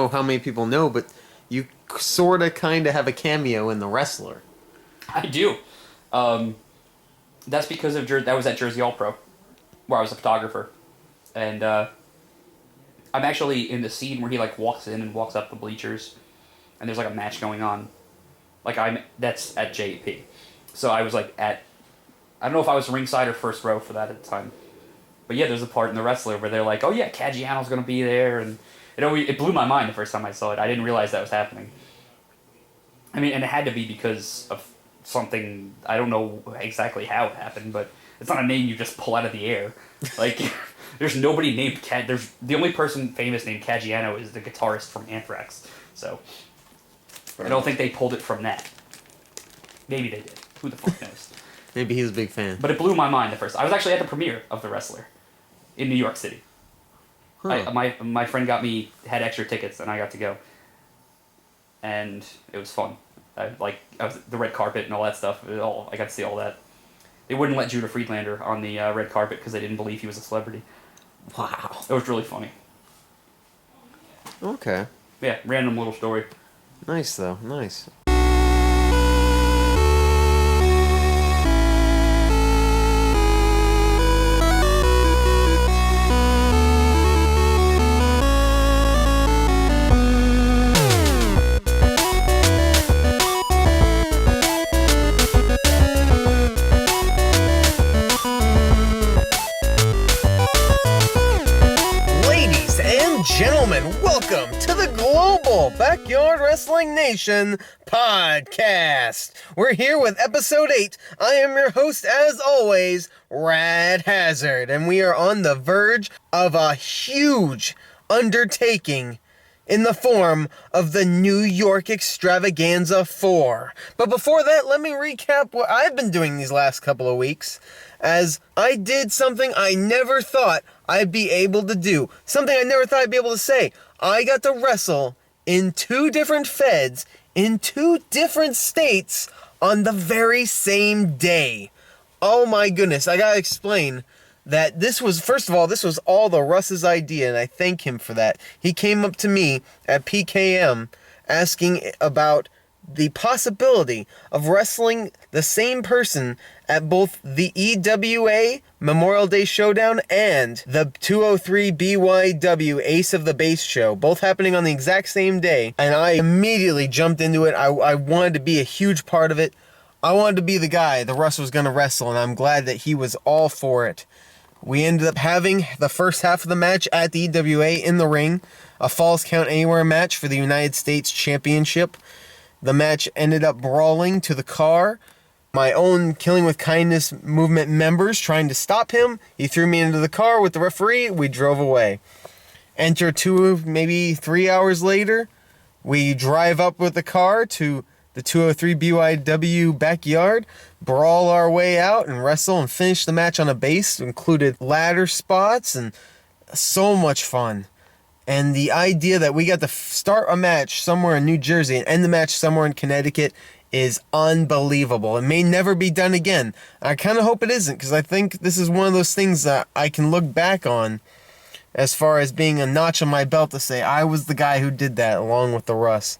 how many people know, but you sort of kind of have a cameo in The Wrestler. I do. That's because of that was at Jersey All Pro, where I was a photographer, and I'm actually in the scene where he like walks in and walks up the bleachers, and there's like a match going on. That's at JP, so I was like I don't know if I was ringside or first row for that at the time, but yeah, there's a part in The Wrestler where they're like, oh yeah, Caggiano's gonna be there, and it blew my mind the first time I saw it. I didn't realize that was happening. I mean, and it had to be because of something, I don't know exactly how it happened, but it's not a name you just pull out of the air. Like, there's nobody named the only person famous named Caggiano is the guitarist from Anthrax. So, I don't think they pulled it from that. Maybe they did. Who the fuck knows? Maybe he was a big fan. But it blew my mind at first. I was actually at the premiere of The Wrestler in New York City. Huh. My friend had extra tickets, and I got to go. And it was fun. I was the red carpet and all that stuff. I got to see all that. They wouldn't let Judah Friedlander on the red carpet because they didn't believe he was a celebrity. Wow. It was really funny. Okay. Yeah, random little story. Nice, though. Nice. Gentlemen, welcome to the Global Backyard Wrestling Nation podcast. We're here with episode 8. I am your host, as always, Rad Hazard, and we are on the verge of a huge undertaking in the form of the New York Extravaganza 4. But before that, let me recap what I've been doing these last couple of weeks, as I did something I never thought I'd be able to do. Something I never thought I'd be able to say. I got to wrestle in 2 different feds in 2 different states on the very same day. Oh my goodness, I gotta explain that this was all the Russ's idea, and I thank him for that. He came up to me at PKM asking about the possibility of wrestling the same person at both the EWA Memorial Day Showdown and the 203 BYW Ace of the Base show, both happening on the exact same day, and I immediately jumped into it. I wanted to be a huge part of it. I wanted to be the guy the Russ was going to wrestle, and I'm glad that he was all for it. We ended up having the first half of the match at the EWA in the ring, a Falls Count Anywhere match for the United States Championship. The match ended up brawling to the car. My own Killing with Kindness movement members trying to stop him. He threw me into the car with the referee. We drove away. Enter 2, maybe 3 hours later. We drive up with the car to the 203 BYW backyard, brawl our way out and wrestle and finish the match on a base. It included ladder spots and so much fun. And the idea that we got to start a match somewhere in New Jersey and end the match somewhere in Connecticut is unbelievable. It may never be done again. I kind of hope it isn't, because I think this is one of those things that I can look back on as far as being a notch on my belt to say I was the guy who did that along with the Russ.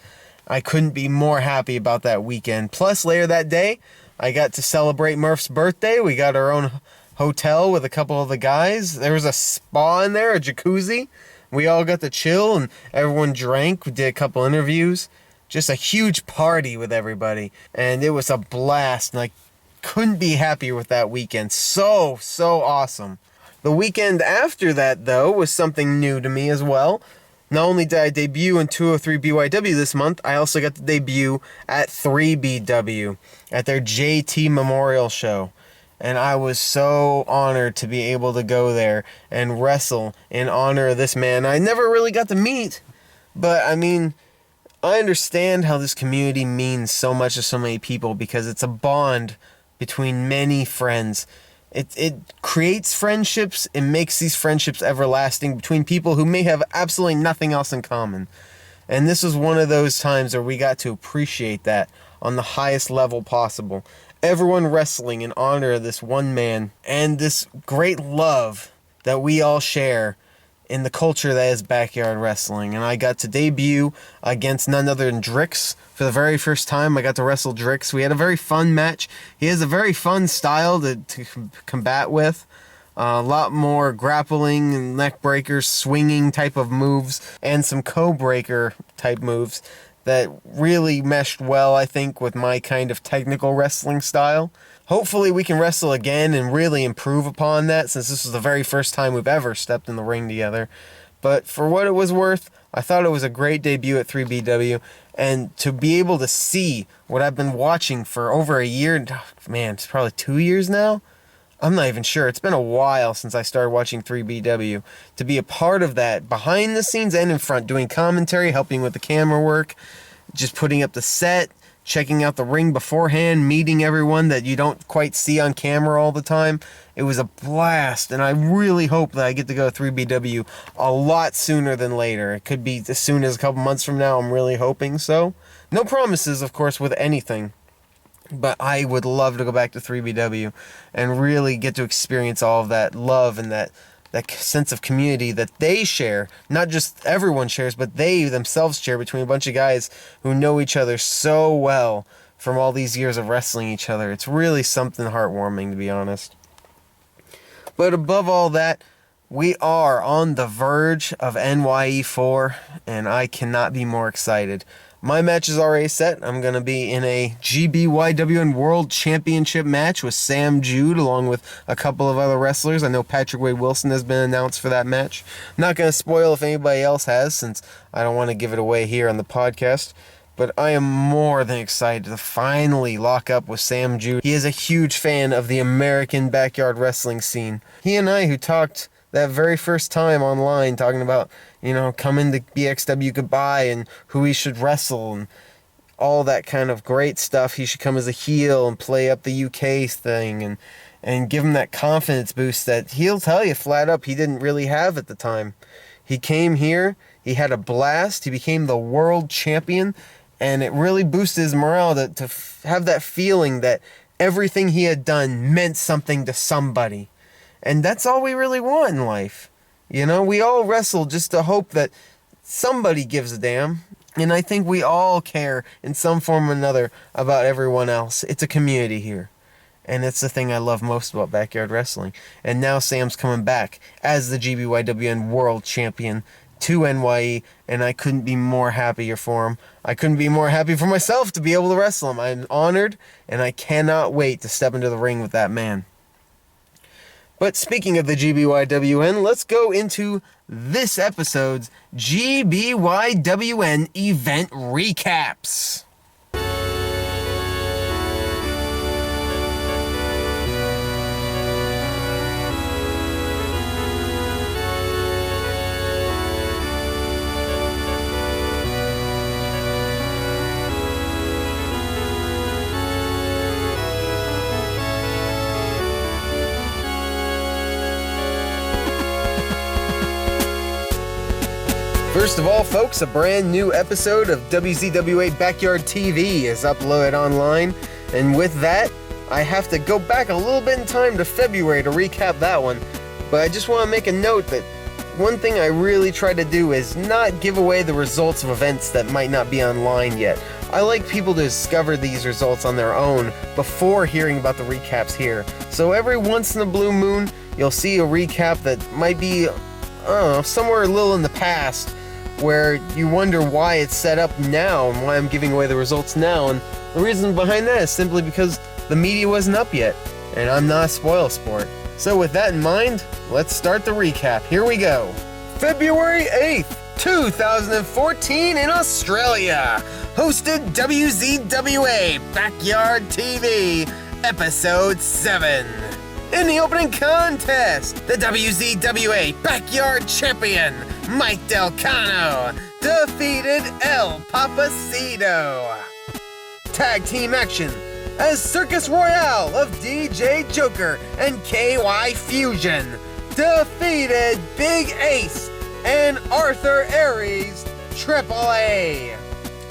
I couldn't be more happy about that weekend. Plus, later that day, I got to celebrate Murph's birthday. We got our own hotel with a couple of the guys. There was a spa in there, a jacuzzi. We all got to chill and everyone drank. We did a couple interviews. Just a huge party with everybody. And it was a blast. And I couldn't be happier with that weekend. So awesome. The weekend after that, though, was something new to me as well. Not only did I debut in 203 BYW this month, I also got to debut at 3BW at their JT Memorial Show. And I was so honored to be able to go there and wrestle in honor of this man I never really got to meet. But, I mean, I understand how this community means so much to so many people because it's a bond between many friends. It creates friendships. It makes these friendships everlasting between people who may have absolutely nothing else in common. And this was one of those times where we got to appreciate that on the highest level possible. Everyone wrestling in honor of this one man and this great love that we all share in the culture that is backyard wrestling. And I got to debut against none other than Drix. For the very first time, I got to wrestle Drix. We had a very fun match. He has a very fun style to combat with. A lot more grappling and neck breakers, swinging type of moves, and some co-breaker type moves that really meshed well, I think, with my kind of technical wrestling style. Hopefully we can wrestle again and really improve upon that, since this was the very first time we've ever stepped in the ring together. But for what it was worth, I thought it was a great debut at 3BW, and to be able to see what I've been watching for over a year, man, it's probably 2 years now? I'm not even sure. It's been a while since I started watching 3BW. To be a part of that, behind the scenes and in front, doing commentary, helping with the camera work, just putting up the set, checking out the ring beforehand, meeting everyone that you don't quite see on camera all the time. It was a blast, and I really hope that I get to go to 3BW a lot sooner than later. It could be as soon as a couple months from now. I'm really hoping so. No promises, of course, with anything. But I would love to go back to 3BW and really get to experience all of that love and that sense of community that they share. Not just everyone shares, but they themselves share between a bunch of guys who know each other so well from all these years of wrestling each other. It's really something heartwarming, to be honest. But above all that, we are on the verge of NYE4, and I cannot be more excited. My match is already set. I'm going to be in a GBYWN World Championship match with Sam Jude, along with a couple of other wrestlers. I know Patrick Wade Wilson has been announced for that match. I'm not going to spoil if anybody else has, since I don't want to give it away here on the podcast. But I am more than excited to finally lock up with Sam Jude. He is a huge fan of the American backyard wrestling scene. He and I, who talked that very first time online, talking about, coming to BXW goodbye and who he should wrestle and all that kind of great stuff. He should come as a heel and play up the UK thing and give him that confidence boost that he'll tell you flat up he didn't really have at the time. He came here, he had a blast, he became the world champion, and it really boosted his morale to have that feeling that everything he had done meant something to somebody. And that's all we really want in life. We all wrestle just to hope that somebody gives a damn. And I think we all care in some form or another about everyone else. It's a community here. And it's the thing I love most about backyard wrestling. And now Sam's coming back as the GBYWN World Champion to NYE, and I couldn't be more happier for him. I couldn't be more happy for myself to be able to wrestle him. I'm honored, and I cannot wait to step into the ring with that man. But speaking of the GBYWN, let's go into this episode's GBYWN Event Recaps. First of all, folks, a brand new episode of WZWA Backyard TV is uploaded online, and with that, I have to go back a little bit in time to February to recap that one. But I just want to make a note that one thing I really try to do is not give away the results of events that might not be online yet. I like people to discover these results on their own before hearing about the recaps here. So every once in a blue moon, you'll see a recap that might be, somewhere a little in the past, where you wonder why it's set up now and why I'm giving away the results now. And the reason behind that is simply because the media wasn't up yet, and I'm not a spoil sport. So with that in mind, let's start the recap. Here we go. February 8th, 2014 in Australia. Hosted WZWA Backyard TV, Episode 7. In the opening contest, the WZWA Backyard Champion, Mike Del Cano, defeated El Papacito. Tag team action, as Circus Royale of DJ Joker and KY Fusion defeated Big Ace and Arthur Aries AAA.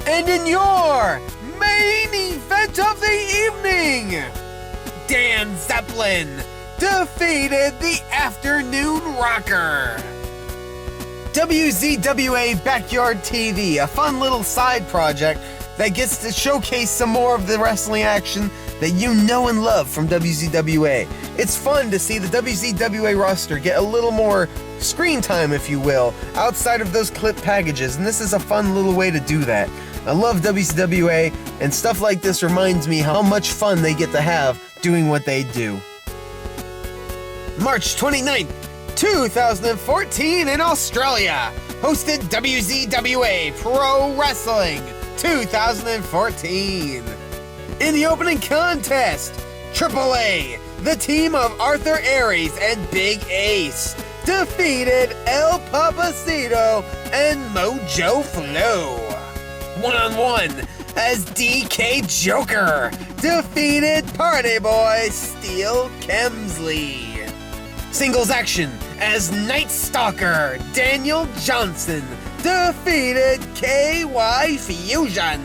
And in your main event of the evening, Dan Zeppelin defeated the Afternoon Rocker. WZWA Backyard TV, a fun little side project that gets to showcase some more of the wrestling action that you know and love from WZWA. It's fun to see the WZWA roster get a little more screen time, if you will, outside of those clip packages, and this is a fun little way to do that. I love WCWA, and stuff like this reminds me how much fun they get to have doing what they do. March 29th, 2014 in Australia, hosted WZWA Pro Wrestling 2014. In the opening contest, AAA, the team of Arthur Aries and Big Ace, defeated El Papacito and Mojo Flow. One-on-one, as DK Joker defeated Party Boy Steel Kemsley. Singles action, as Night Stalker Daniel Johnson defeated KY Fusion.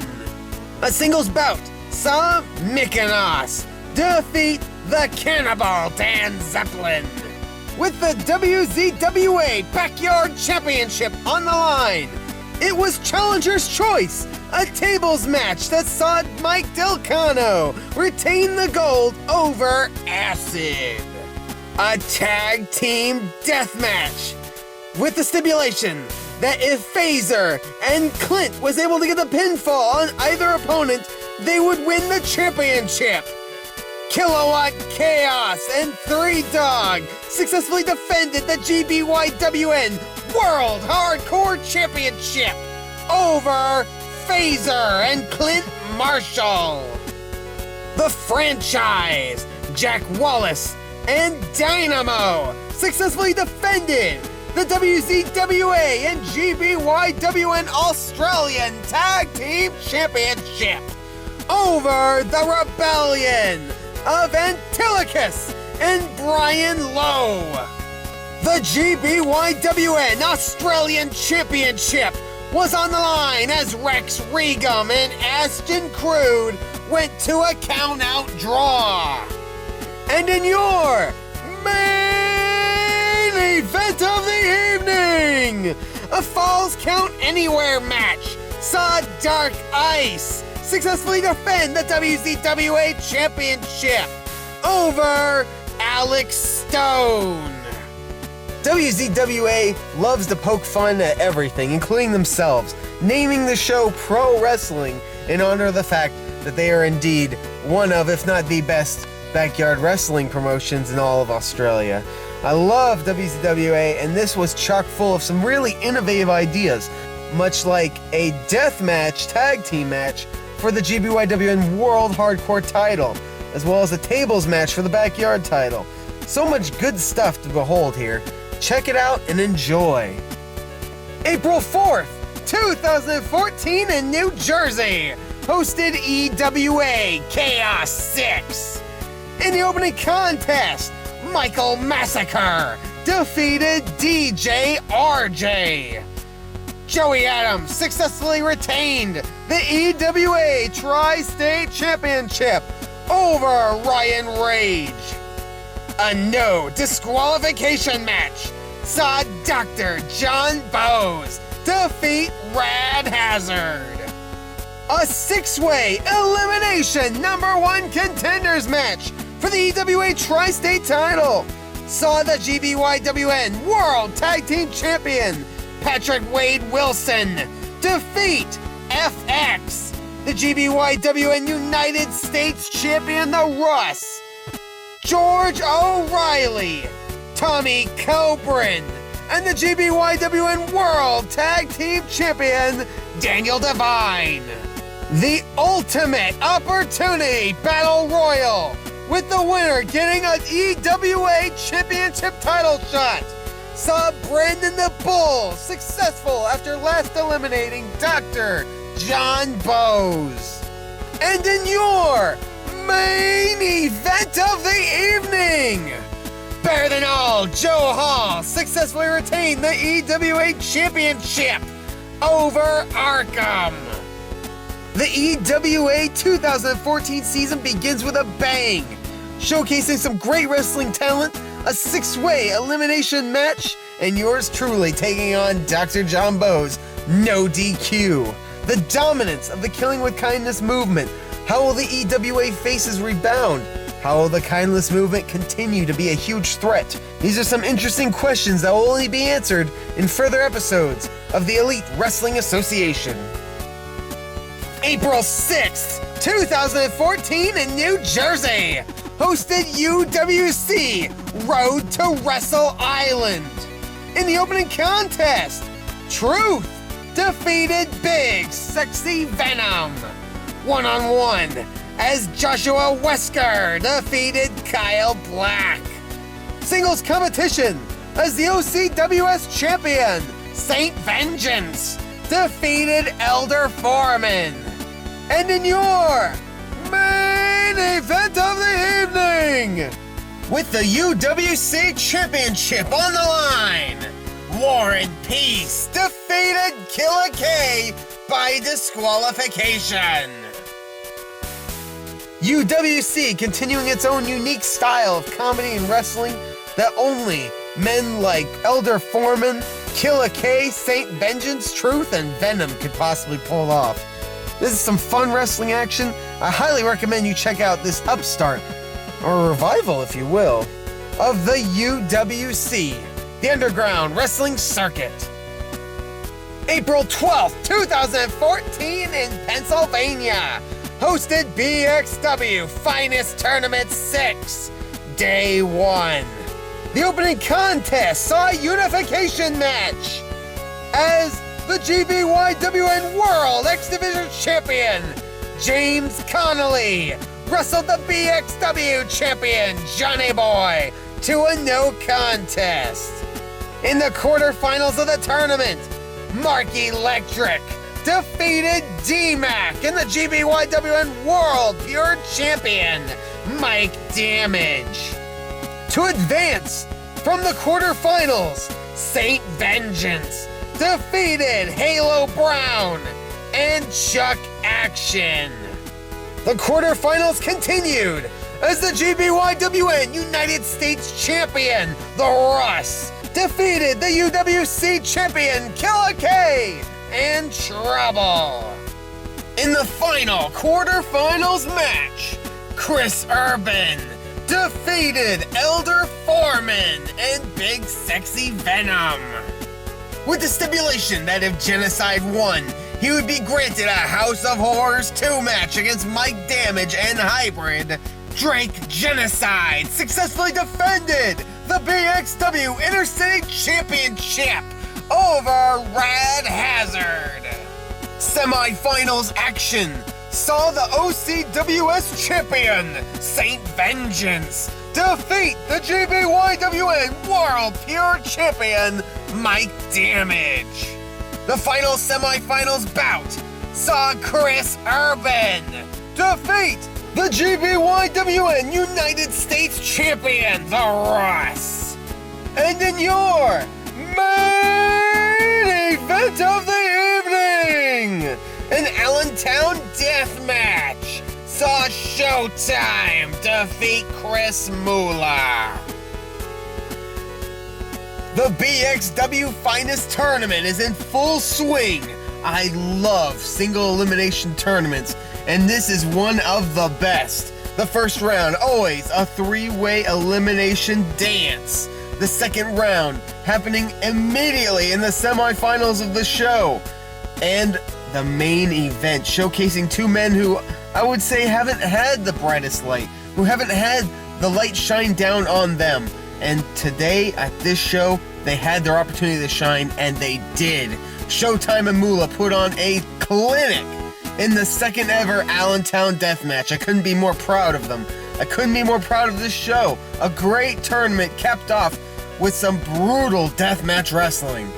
A singles bout saw Mykonos defeat the Cannibal Dan Zeppelin. With the WZWA Backyard Championship on the line, it was Challenger's Choice, a tables match that saw Mike Delcano retain the gold over Acid. A tag team death match, with the stipulation that if Phaser and Clint was able to get the pinfall on either opponent, they would win the championship. Kilowatt Chaos and Three Dog successfully defended the GBYWN World Hardcore Championship over Phaser and Clint Marshall. The Franchise, Jack Wallace and Dynamo successfully defended the WZWA and GBYWN Australian Tag Team Championship over the Rebellion of Antilochus and Brian Lowe. The GBYWN Australian Championship was on the line as Rex Regum and Ashton Crude went to a count-out draw. And in your main event of the evening, a Falls Count Anywhere match saw Dark Ice successfully defend the WZWA Championship over Alex Stone. WZWA loves to poke fun at everything, including themselves, naming the show Pro Wrestling in honor of the fact that they are indeed one of, if not the best, backyard wrestling promotions in all of Australia. I love WZWA, and this was chock full of some really innovative ideas, much like a deathmatch tag team match for the GBYWN World Hardcore title, as well as a tables match for the backyard title. So much good stuff to behold here. Check it out and enjoy. April 4th, 2014 in New Jersey, hosted EWA Chaos 6. In the opening contest, Michael Massacre defeated DJ RJ. Joey Adams successfully retained the EWA Tri-State Championship over Ryan Rage. A no disqualification match saw Dr. John Bowes defeat Rad Hazard. A six-way elimination #1 contenders match for the EWA Tri-State title saw the GBYWN World Tag Team Champion Patrick Wade Wilson defeat FX, the GBYWN United States Champion The Russ, George O'Reilly, Tommy Coburn, and the GBYWN World Tag Team Champion Daniel Devine. The Ultimate Opportunity Battle Royal, with the winner getting an EWA Championship title shot, saw Brandon the Bull successful after last eliminating Dr. John Bowes. And in your main event of the evening, Better Than All Joe Hall successfully retained the EWA Championship over Arkham. The EWA 2014 season begins with a bang, showcasing some great wrestling talent, a six-way elimination match, and yours truly taking on Dr. John Bo's No DQ. The dominance of the Killing with Kindness movement. How will the EWA faces rebound? How will the Kindness movement continue to be a huge threat? These are some interesting questions that will only be answered in further episodes of the Elite Wrestling Association. April 6th, 2014 in New Jersey. Hosted UWC Road to Wrestle Island. In the opening contest, Truth defeated Big Sexy Venom. One-on-one, as Joshua Wesker defeated Kyle Black. Singles competition, as the OCWS champion, Saint Vengeance, defeated Elder Foreman. And in your main event of the evening, with the UWC Championship on the line, War and Peace defeated Killer K by disqualification. UWC continuing its own unique style of comedy and wrestling that only men like Elder Foreman, Killer K, Saint Vengeance, Truth, and Venom could possibly pull off. This is some fun wrestling action. I highly recommend you check out this upstart, or revival if you will, of the UWC, the Underground Wrestling Circuit. April 12th, 2014 in Pennsylvania. Hosted BXW Finest Tournament 6, Day 1. The opening contest saw a unification match as the GBYWN World X Division Champion, James Connolly, wrestled the BXW Champion, Johnny Boy, to a no contest. In the quarterfinals of the tournament, Mark Electric defeated D-Mac and the GBYWN World Pure Champion, Mike Damage. To advance from the quarterfinals, Saint Vengeance defeated Halo Brown and Chuck Action. The quarterfinals continued as the GBYWN United States Champion, The Russ, defeated the UWC Champion, Killer K, and Trouble. In the final quarterfinals match, Chris Urban defeated Elder Foreman and Big Sexy Venom, with the stipulation that if Genocide won, he would be granted a House of Horrors 2 match against Mike Damage and Hybrid. Drake Genocide successfully defended the BXW Intercity Championship over Rad Hazard. Semi-finals action saw the OCWS champion, Saint Vengeance, defeat the GBYWN World Pure Champion, Mike Damage. The final semi-finals bout saw Chris Urban defeat the GBYWN United States Champion, The Russ. And in your main event of the evening, an Allentown death match saw Showtime defeat Chris Moolah. The BXW Finest Tournament is in full swing. I love single elimination tournaments, and this is one of the best. The first round, always a 3-way elimination dance. The second round happening immediately in the semifinals of the show. And the main event showcasing two men who I would say haven't had the brightest light, who haven't had the light shine down on them. And today at this show, they had their opportunity to shine, and they did. Showtime and Moolah put on a clinic in the second ever Allentown Deathmatch. I couldn't be more proud of them. I couldn't be more proud of this show. A great tournament capped off with some brutal deathmatch wrestling.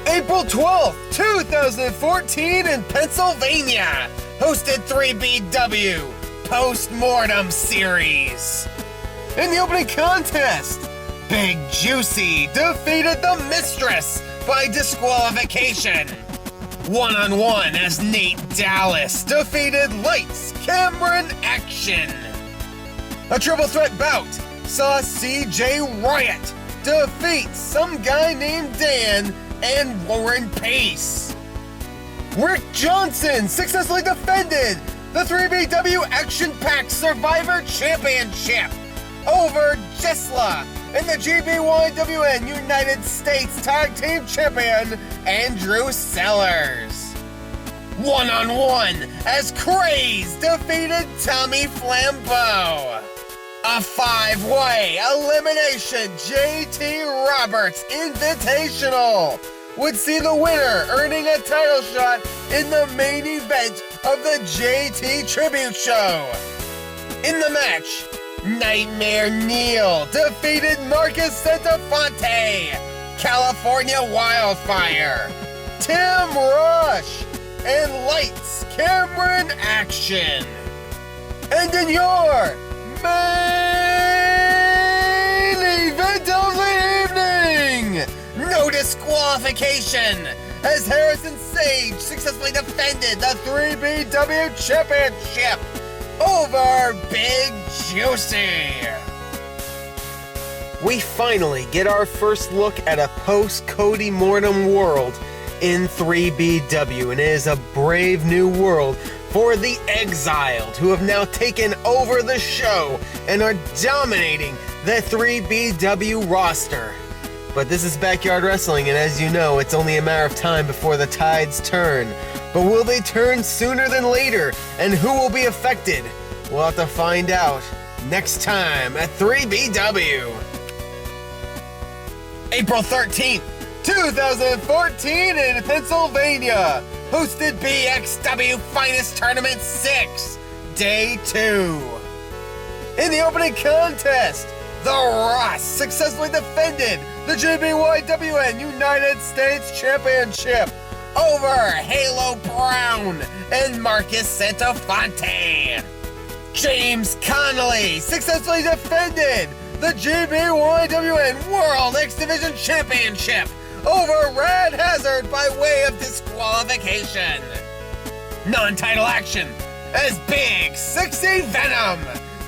April 12th, 2014 in Pennsylvania. Hosted 3BW Post-Mortem Series. In the opening contest, Big Juicy defeated the Mistress by disqualification. One-on-one as Nate Dallas defeated Lights, Cameron Action. A triple threat bout saw CJ Riot defeats some guy named Dan and Warren Pace. Rick Johnson successfully defended the 3BW Action-Packed Survivor Championship over Jesla and the GBYWN United States Tag Team Champion Andrew Sellers. One-on-one as Craze defeated Tommy Flambeau. A 5-way elimination JT Roberts Invitational would see the winner earning a title shot in the main event of the JT Tribute Show. In the match, Nightmare Neil defeated Marcus Santafonte, California Wildfire, Tim Rush, and Lights, Cameron Action. And in your main event of the evening, no disqualification, as Harrison Sage successfully defended the 3BW Championship over Big Juicy. We finally get our first look at a post-Cody Mortem world in 3BW, and it is a brave new world for the Exiled, who have now taken over the show and are dominating the 3BW roster. But this is Backyard Wrestling, and as you know, it's only a matter of time before the tides turn. But will they turn sooner than later? And who will be affected? We'll have to find out next time at 3BW. April 13th, 2014 in Pennsylvania. Hosted BXW Finest Tournament 6, Day 2. In the opening contest, The Ross successfully defended the GBYWN United States Championship over Halo Brown and Marcus Santafonte. James Connolly successfully defended the GBYWN World X Division Championship over Rad Hazard by way of disqualification. Non-title action as Big Sexy Venom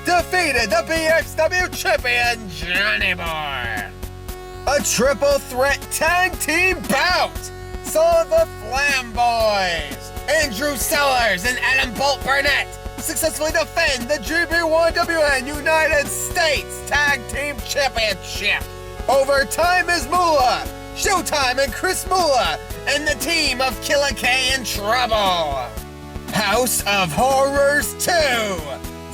defeated the BXW champion Johnny Boy. A triple threat tag team bout saw the Flamboys, Andrew Sellers and Adam Bolt Burnett successfully defend the GBYWN United States Tag Team Championship over Time is Moolah, Showtime and Chris Moolah, and the team of Killer K and Trouble. House of Horrors 2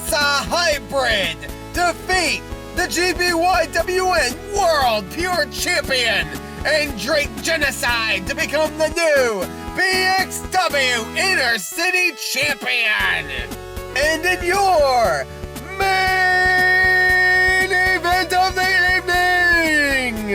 saw Hybrid defeat the GBYWN World Pure Champion and Drake Genocide to become the new BXW Inner City Champion. And in your main event of the evening,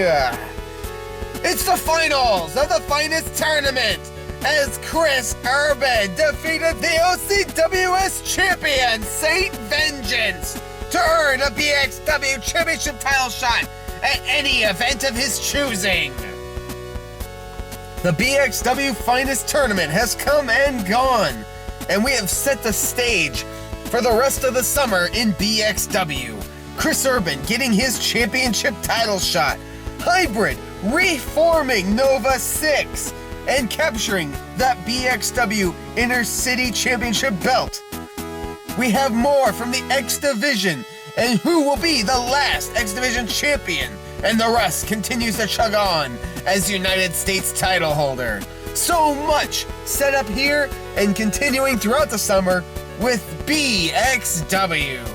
it's the finals of the Finest Tournament as Chris Urban defeated the OCWS champion Saint Vengeance to earn a BXW championship title shot at any event of his choosing. The BXW Finest Tournament has come and gone, and we have set the stage for the rest of the summer in BXW. Chris Urban getting his championship title shot, Hybrid reforming Nova 6, and capturing that BXW Inner City Championship belt. We have more from the X Division and who will be the last X Division champion, and the rest continues to chug on as United States title holder. So much set up here and continuing throughout the summer with BXW.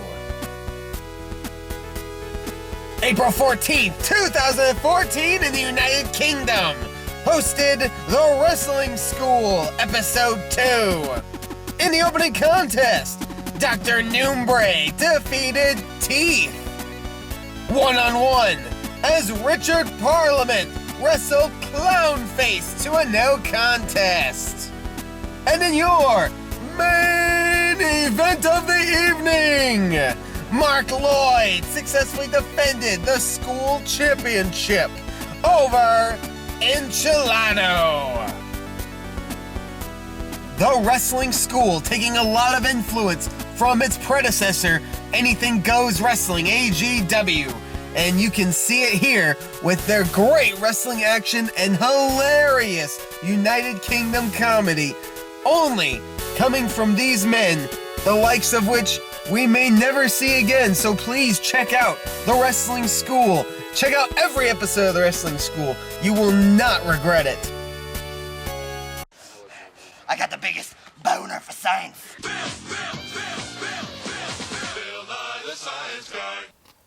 April 14th, 2014 in the United Kingdom, hosted The Wrestling School, Episode 2. In the opening contest, Dr. Noombre defeated Teeth. One-on-one, as Richard Parliament wrestled Clownface to a no contest. And in your main event of the evening, Mark Lloyd successfully defended the school championship over Enchilado. The Wrestling School taking a lot of influence from its predecessor, Anything Goes Wrestling, AGW, And you can see it here with their great wrestling action and hilarious United Kingdom comedy. Only coming from these men, the likes of which we may never see again. So please check out The Wrestling School. Check out every episode of The Wrestling School. You will not regret it. I got the biggest boner for science.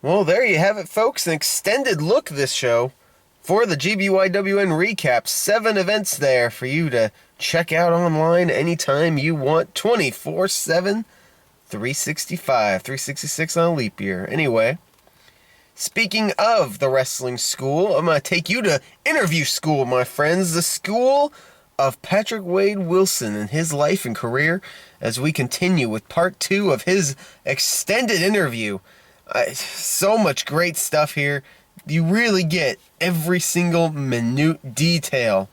Well, there you have it, folks. An extended look this show for the GBYWN Recaps. 7 events there for you to check out online anytime you want. 24/7, 365, 366 on a leap year. Anyway, speaking of the wrestling school, I'm going to take you to interview school, my friends. The school of Patrick Wade Wilson and his life and career as we continue with part 2 of his extended interview. So much great stuff here. You really get every single minute detail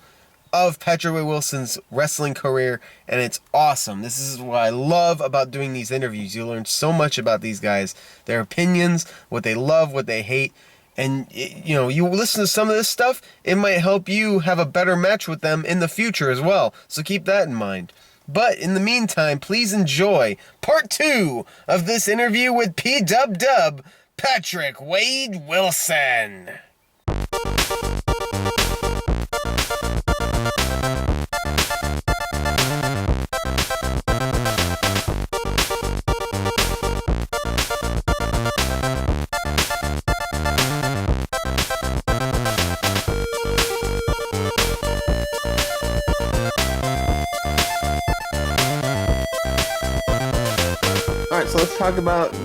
of Patrick Wade Wilson's wrestling career, and it's awesome. This is what I love about doing these interviews. You learn so much about these guys, their opinions, what they love, what they hate, and you listen to some of this stuff, it might help you have a better match with them in the future as well. So keep that in mind. But in the meantime, please enjoy part 2 of this interview with P-Dub-Dub, Patrick Wade Wilson. So let's talk about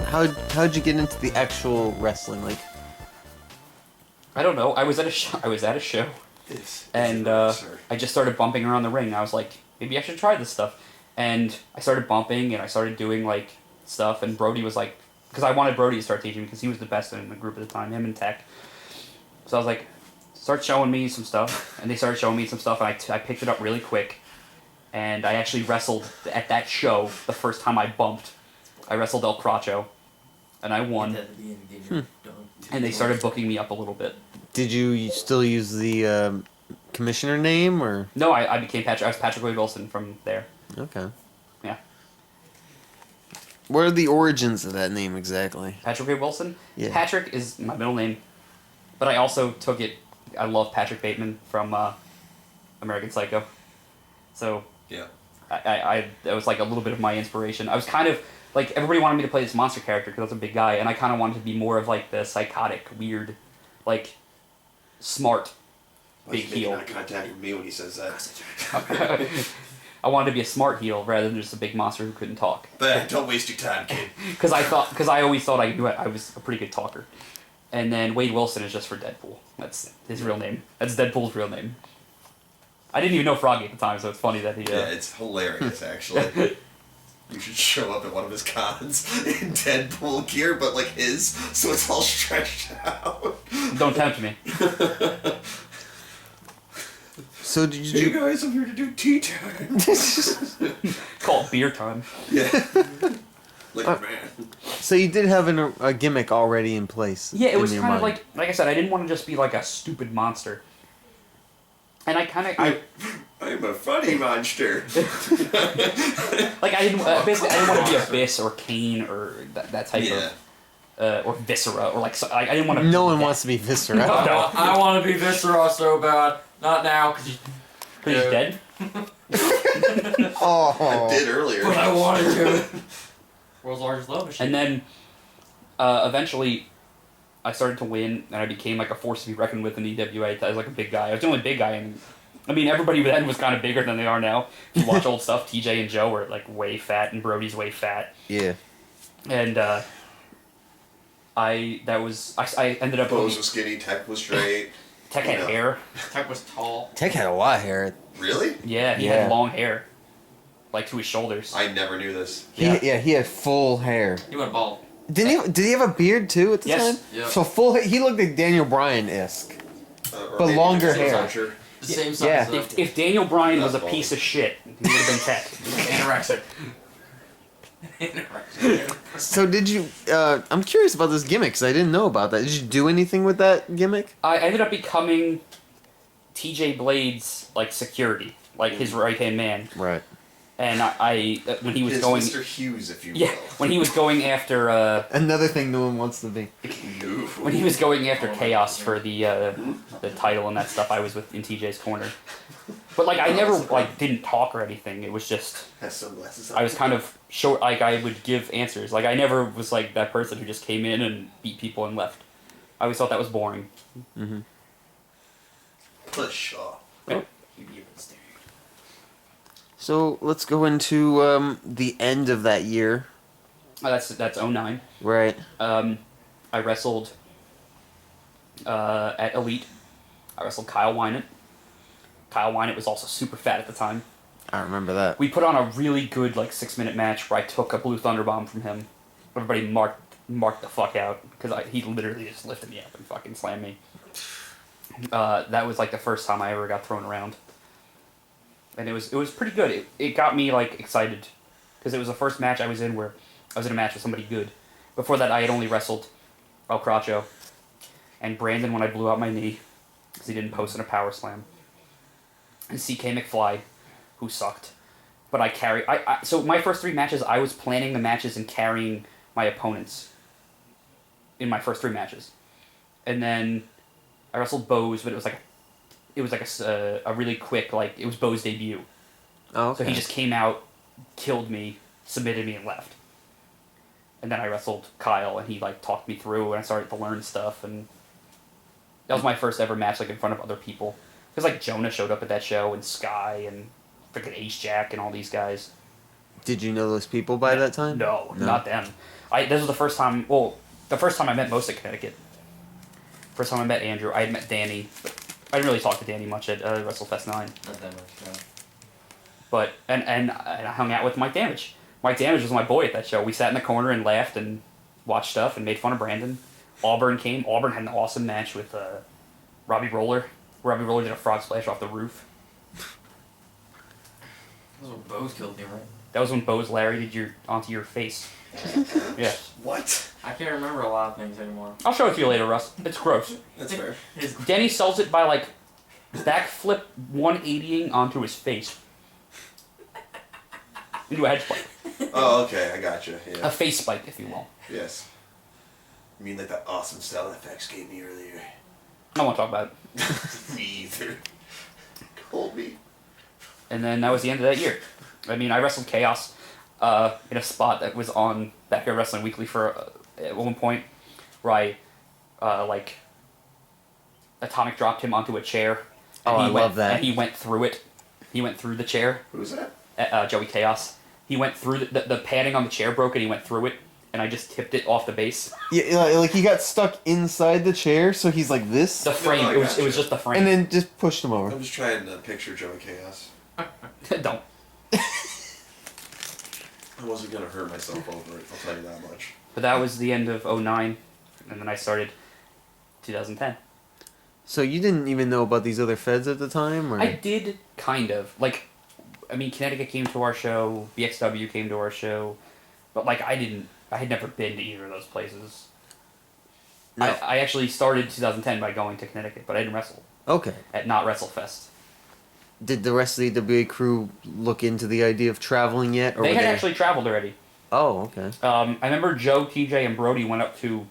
how'd you get into the actual wrestling? Like, I don't know. I was at a show, and I just started bumping around the ring. I was like, maybe I should try this stuff, and I started bumping and I started doing like stuff. And Brody was like, because I wanted Brody to start teaching me because he was the best in the group at the time, him and Tech. So I was like, start showing me some stuff, and they started showing me some stuff, and I picked it up really quick. And I actually wrestled at that show the first time I bumped. I wrestled El Cracho, and I won. And they started booking me up a little bit. Did you still use the commissioner name, or? No, I became Patrick. I was Patrick Wade Wilson from there. Okay. Yeah. What are the origins of that name exactly? Patrick Wade Wilson? Yeah. Patrick is my middle name, but I also took it. I love Patrick Bateman from American Psycho. So. Yeah. That was like a little bit of my inspiration. I was kind of like, everybody wanted me to play this monster character because I was a big guy, and I kind of wanted to be more of like the psychotic, weird, like smart, big heel. Eye contact with me when he says that. I wanted to be a smart heel rather than just a big monster who couldn't talk. But don't waste your time, kid. Because I always thought I was a pretty good talker. And then Wade Wilson is just for Deadpool. That's his real name. That's Deadpool's real name. I didn't even know Froggy at the time, so it's funny that he... Yeah, it's hilarious, actually. You should show up at one of his cons in Deadpool gear, but like his, so it's all stretched out. Don't tempt me. So did you... Hey guys, I'm here to do tea time. Call it beer time. Yeah. Like a man. So you did have a gimmick already in place. Yeah, it was your kind of mind. like I said, I didn't want to just be like a stupid monster. And I kind of... I'm a funny monster. Like, I didn't... basically, I didn't want to be Abyss or Kane or that type of... or Viscera, or like... I didn't want to... No one wants to be Viscera. No. I want to be Viscera so bad. Not now, because He's dead? Oh. I did earlier. but I wanted to. World's largest love machine. And then, eventually, I started to win, and I became like a force to be reckoned with in EWA. I was like a big guy. I was the only big guy, and I mean, everybody then was kind of bigger than they are now. If you watch old stuff, TJ and Joe were like way fat, and Brody's way fat. Yeah. And I ended up... Bose was skinny, Tech was straight. Tech had hair. Tech was tall. Tech had a lot of hair. Really? Yeah, he had long hair. Like to his shoulders. I never knew this. He had full hair. He went bald. Did he have a beard too at the time? Yeah. So he looked like Daniel Bryan-esque. Or But maybe longer just hair. Archer. The same size. Yeah. Though. If Daniel Bryan was a That's piece of shit, he would have been Tech. Anorexic. So did you? I'm curious about this gimmick because I didn't know about that. Did you do anything with that gimmick? I ended up becoming TJ Blade's like security, like his right hand man. Right. And I when he was His going, Mr. Hughes, if you will. yeah, when he was going after Another thing no one wants to be. when he was going after Chaos for the title and that stuff, I was in TJ's corner. But like I never like didn't talk or anything. It was just Has sunglasses on. I was kind of short. Like I would give answers. Like I never was like that person who just came in and beat people and left. I always thought that was boring. Mm-hmm. Push off. Yeah. So let's go into the end of that year. That's 09. Right. I wrestled at Elite. I wrestled Kyle Wynant. Kyle Wynant was also super fat at the time. I remember that. We put on a really good like 6-minute match where I took a blue thunder bomb from him. Everybody marked the fuck out because he literally just lifted me up and fucking slammed me. That was like the first time I ever got thrown around, and it was pretty good. It got me like excited because it was the first match I was in where I was in a match with somebody good. Before that, I had only wrestled El Cracho and Brandon when I blew out my knee because he didn't post in a power slam, and CK McFly, who sucked. But so my first 3 matches, I was planning the matches and carrying my opponents in my first 3 matches. And then I wrestled Bose, but it was like a really quick, like, it was Bo's debut. Oh, okay. So he just came out, killed me, submitted me, and left. And then I wrestled Kyle, and he, like, talked me through, and I started to learn stuff, and that was my first ever match, like, in front of other people. Because, like, Jonah showed up at that show, and Sky, and freaking Ace Jack, and all these guys. Did you know those people by that time? No, not them. This was the first time, the first time I met most at Connecticut. First time I met Andrew, I had met Danny, but I didn't really talk to Danny much at WrestleFest 9. Not that much, no. But, and I hung out with Mike Damage. Mike Damage was my boy at that show. We sat in the corner and laughed and watched stuff and made fun of Brandon. Auburn came. Auburn had an awesome match with Robbie Roller. Robbie Roller did a frog splash off the roof. That was when Bose killed me, right? That was when Bose Larry did onto your face. Yeah. What? I can't remember a lot of things anymore. I'll show it to you later, Russ. It's gross. That's fair. Denny sells it by, like, backflip 180ing onto his face. Into a head spike. Oh, okay, I gotcha. Yeah. A face spike, if you will. Yes. You mean like that awesome style FX gave me earlier? I don't want to talk about it. Me either. Told me. And then that was the end of that year. I mean, I wrestled Chaos in a spot that was on Backyard Wrestling Weekly for at one point, where I like atomic dropped him onto a chair. Oh, I love that. And he went through it. He went through the chair. Who's that? Joey Chaos. He went through the padding on the chair broke and he went through it, and I just tipped it off the base. Yeah, like he got stuck inside the chair, so he's like this. The frame. No, it was just the frame. And then just pushed him over. I'm just trying to picture Joey Chaos. Don't. I wasn't gonna hurt myself over it, I'll tell you that much. But that was the end of 09, and then I started 2010. So you didn't even know about these other feds at the time, or? I did, kind of. Like, I mean, Connecticut came to our show, BXW came to our show, but, like, I had never been to either of those places. No. I actually started 2010 by going to Connecticut, but I didn't wrestle. Okay. At Not WrestleFest. Did the rest of the WA crew look into the idea of traveling yet? Or They were had actually traveled already. Oh, okay. I remember Joe, TJ, and Brody went up to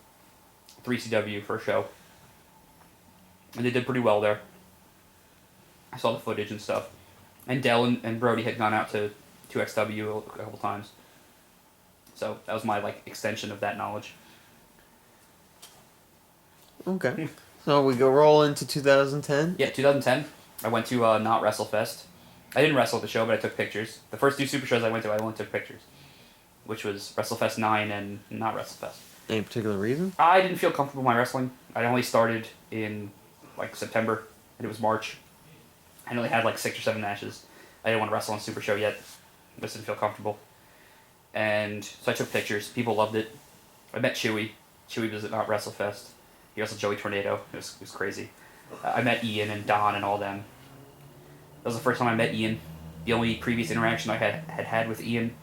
3CW for a show. And they did pretty well there. I saw the footage and stuff. And Dell and Brody had gone out to 2XW a couple times. So that was my, like, extension of that knowledge. Okay. So we go roll into 2010? Yeah, 2010. I went to Not WrestleFest. I didn't wrestle at the show, but I took pictures. The first 2 super shows I went to, I only took pictures. Which was WrestleFest 9 and Not WrestleFest. Any particular reason? I didn't feel comfortable in my wrestling. I only started in, like, September, and it was March. I only had, like, 6 or 7 matches. I didn't want to wrestle on Super Show yet. I just didn't feel comfortable. And so I took pictures. People loved it. I met Chewy. Chewy was at Not WrestleFest. He wrestled Joey Tornado. It was crazy. I met Ian and Don and all them. That was the first time I met Ian. The only previous interaction I had with Ian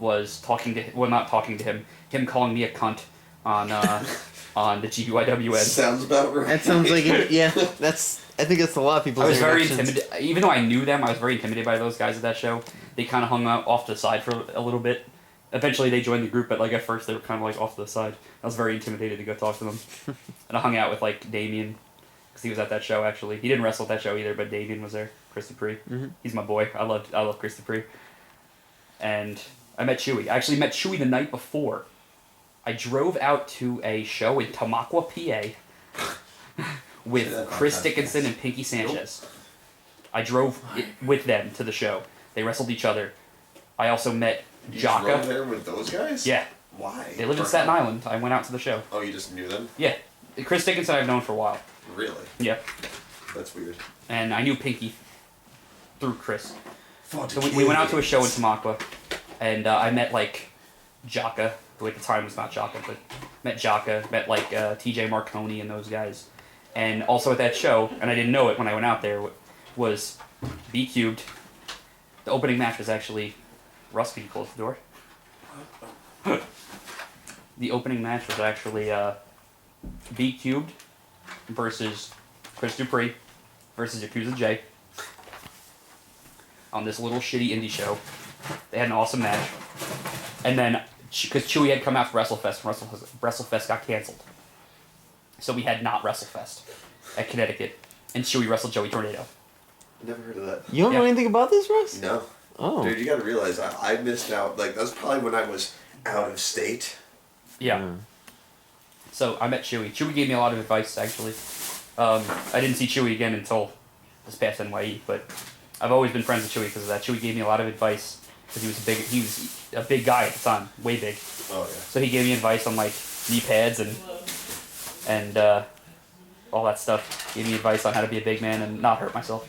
was talking to not talking to him calling me a cunt on the GBYWN. Sounds about right. That sounds like it. Yeah, I think that's a lot of people's I was very introductions. intimidated. Even though I knew them, I was very intimidated by those guys at that show. They kind of hung out off to the side for a little bit. Eventually, they joined the group, but like at first, they were kind of like off to the side. I was very intimidated to go talk to them, and I hung out with like Damien, because he was at that show. Actually, he didn't wrestle at that show either, but Damien was there. Cris Dupree. Mm-hmm. He's my boy. I love Cris Dupree. And I met Chewy. I actually met Chewy the night before. I drove out to a show in Tamaqua, PA, with Chris Dickinson and Pinky Sanchez. I drove with them to the show. They wrestled each other. I also met You Jaka. drove there with those guys? Yeah. Why? They lived in Staten Island. I went out to the show. Oh, you just knew them? Yeah. Chris Dickinson I've known for a while. Really? Yeah. That's weird. And I knew Pinky through Chris. So we went out to a show in Tamaqua, and I met like Jaka, who at the time was not Jaka, but met Jaka, met like TJ Marconi and those guys. And also at that show, and I didn't know it when I went out there, was B Cubed. The opening match was actually Russ, can you close the door? The opening match was actually B Cubed versus Chris Dupree versus Yakuza J on this little shitty indie show. They had an awesome match. And then, because Chewy had come out for WrestleFest, and WrestleFest got canceled. So we had not WrestleFest at Connecticut. And Chewy wrestled Joey Tornado. Never heard of that. You don't know anything about this, Russ? No. Oh. Dude, you gotta realize, I missed out. Like, that was probably when I was out of state. Yeah. Mm. So I met Chewy. Chewy gave me a lot of advice, actually. I didn't see Chewy again until this past NYE, but I've always been friends with Chewy because of that. Chewy gave me a lot of advice because he was a big guy at the time, way big. Oh, yeah. So he gave me advice on like knee pads and all that stuff. Gave me advice on how to be a big man and not hurt myself.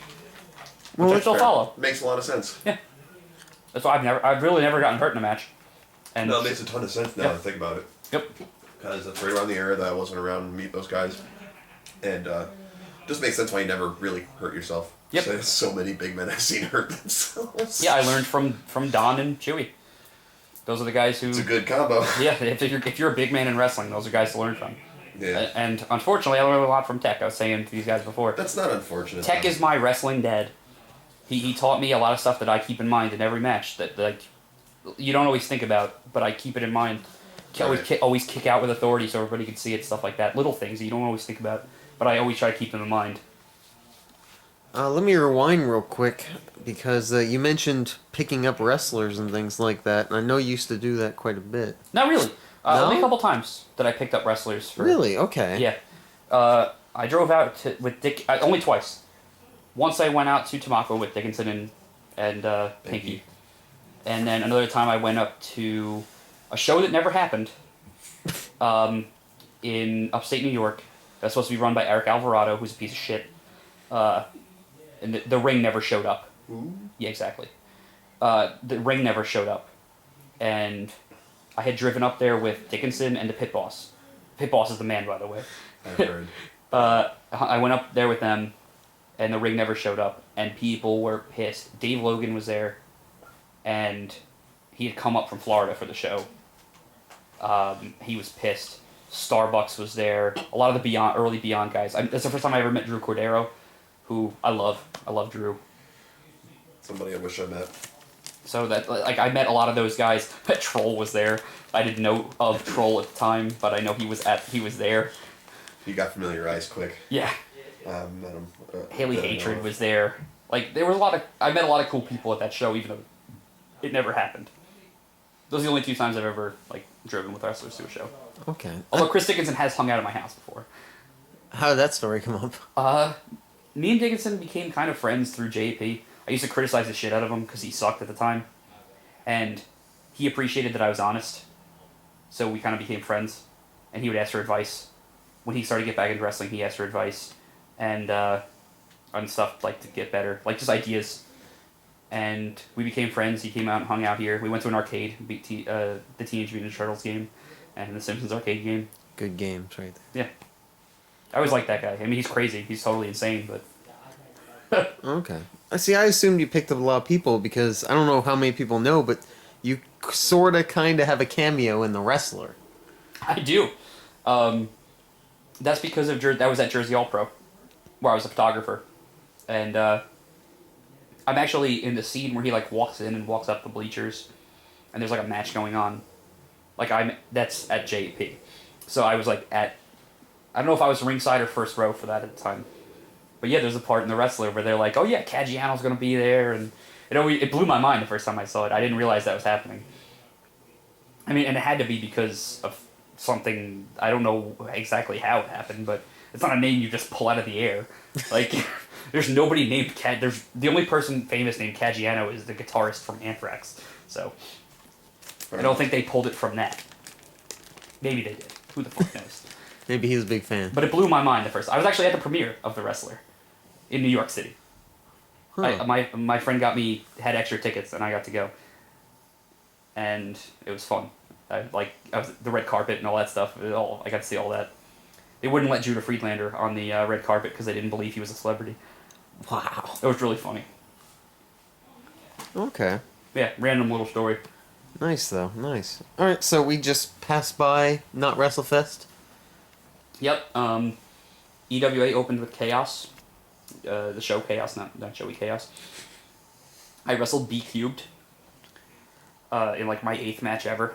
Well, Which I still Fair. follow. Makes a lot of sense. Yeah. That's why I've really never gotten hurt in a match. And No, it makes a ton of sense now Yeah. that I think about it. Yep. Because that's right around the era that I wasn't around to meet those guys. And just makes sense why you never really hurt yourself. Yep. So many big men I've seen hurt themselves. Yeah, I learned from Don and Chewy. Those are the guys who. It's a good combo. Yeah, if you're a big man in wrestling, those are guys to learn from. Yeah. And unfortunately, I learned a lot from Tech. I was saying to these guys before. That's not unfortunate. Tech though. is my wrestling dad. He taught me a lot of stuff that I keep in mind in every match that like you don't always think about, but I keep it in mind. Always kick out with authority so everybody can see it, stuff like that. Little things that you don't always think about, but I always try to keep them in mind. Let me rewind real quick because you mentioned picking up wrestlers and things like that, and I know you used to do that quite a bit. Not really. No? Only a couple times that I picked up wrestlers. For, Really? Okay. Yeah. I drove out with Dick only twice. Once I went out to Tamaqua with Dickinson and Pinky. And then another time I went up to a show that never happened in upstate New York. That's supposed to be run by Eric Alvarado, who's a piece of shit. And the ring never showed up. Ooh. Yeah, exactly. The ring never showed up. And I had driven up there with Dickinson and the Pit Boss. Pit Boss is the man, by the way. I've heard. I went up there with them, and the ring never showed up, and people were pissed. Dave Logan was there, and he had come up from Florida for the show. He was pissed. Starbucks was there. A lot of the early Beyond guys. That's the first time I ever met Drew Cordero, who I love. I love Drew. Somebody I wish I met. So that I met a lot of those guys. Troll was there. I didn't know of Troll at the time, but I know he was there. You got familiarized quick. Yeah. Met him. Haley Hatred was there. Like there was I met a lot of cool people at that show, even though it never happened. Those are the only two times I've ever driven with wrestlers to a show. Okay. Although Chris Dickinson has hung out at my house before. How did that story come up? Me and Dickinson became kind of friends through JP. I used to criticize the shit out of him because he sucked at the time. And he appreciated that I was honest. So we kind of became friends. And he would ask for advice. When he started to get back into wrestling, he asked for advice. And on stuff to get better. Just ideas. And we became friends. He came out and hung out here. We went to an arcade, the Teenage Mutant Ninja Turtles game, and the Simpsons arcade game. Good games right Yeah. I always liked that guy. I mean, he's crazy. He's totally insane, but... there. Okay. I assumed you picked up a lot of people because I don't know how many people know, but you sort of kind of have a cameo in The Wrestler. I do. That's because of that was at Jersey All Pro, where I was a photographer, and I'm actually in the scene where he like walks in and walks up the bleachers, and there's like a match going on. That's at JP, so I was like I don't know if I was ringside or first row for that at the time, but yeah, there's a part in The Wrestler where they're like, oh yeah, Caggiano's gonna be there, and it blew my mind the first time I saw it. I didn't realize that was happening. I mean, and it had to be because of something, I don't know exactly how it happened, but it's not a name you just pull out of the air. Like, there's nobody named the only person famous named Caggiano is the guitarist from Anthrax, so I don't think they pulled it from that. Maybe they did. Who the fuck knows? Maybe he was a big fan. But it blew my mind the first. I was actually at the premiere of The Wrestler in New York City. Huh. My friend had extra tickets, and I got to go. And it was fun. I was the red carpet and all that stuff. I got to see all that. They wouldn't let Judah Friedlander on the red carpet because they didn't believe he was a celebrity. Wow. It was really funny. Okay. Yeah, random little story. Nice, though. Nice. All right, so we just passed by Not WrestleFest. Yep. EWA opened with Chaos. The show Chaos, not Joey Chaos. I wrestled B Cubed in like my 8th match ever.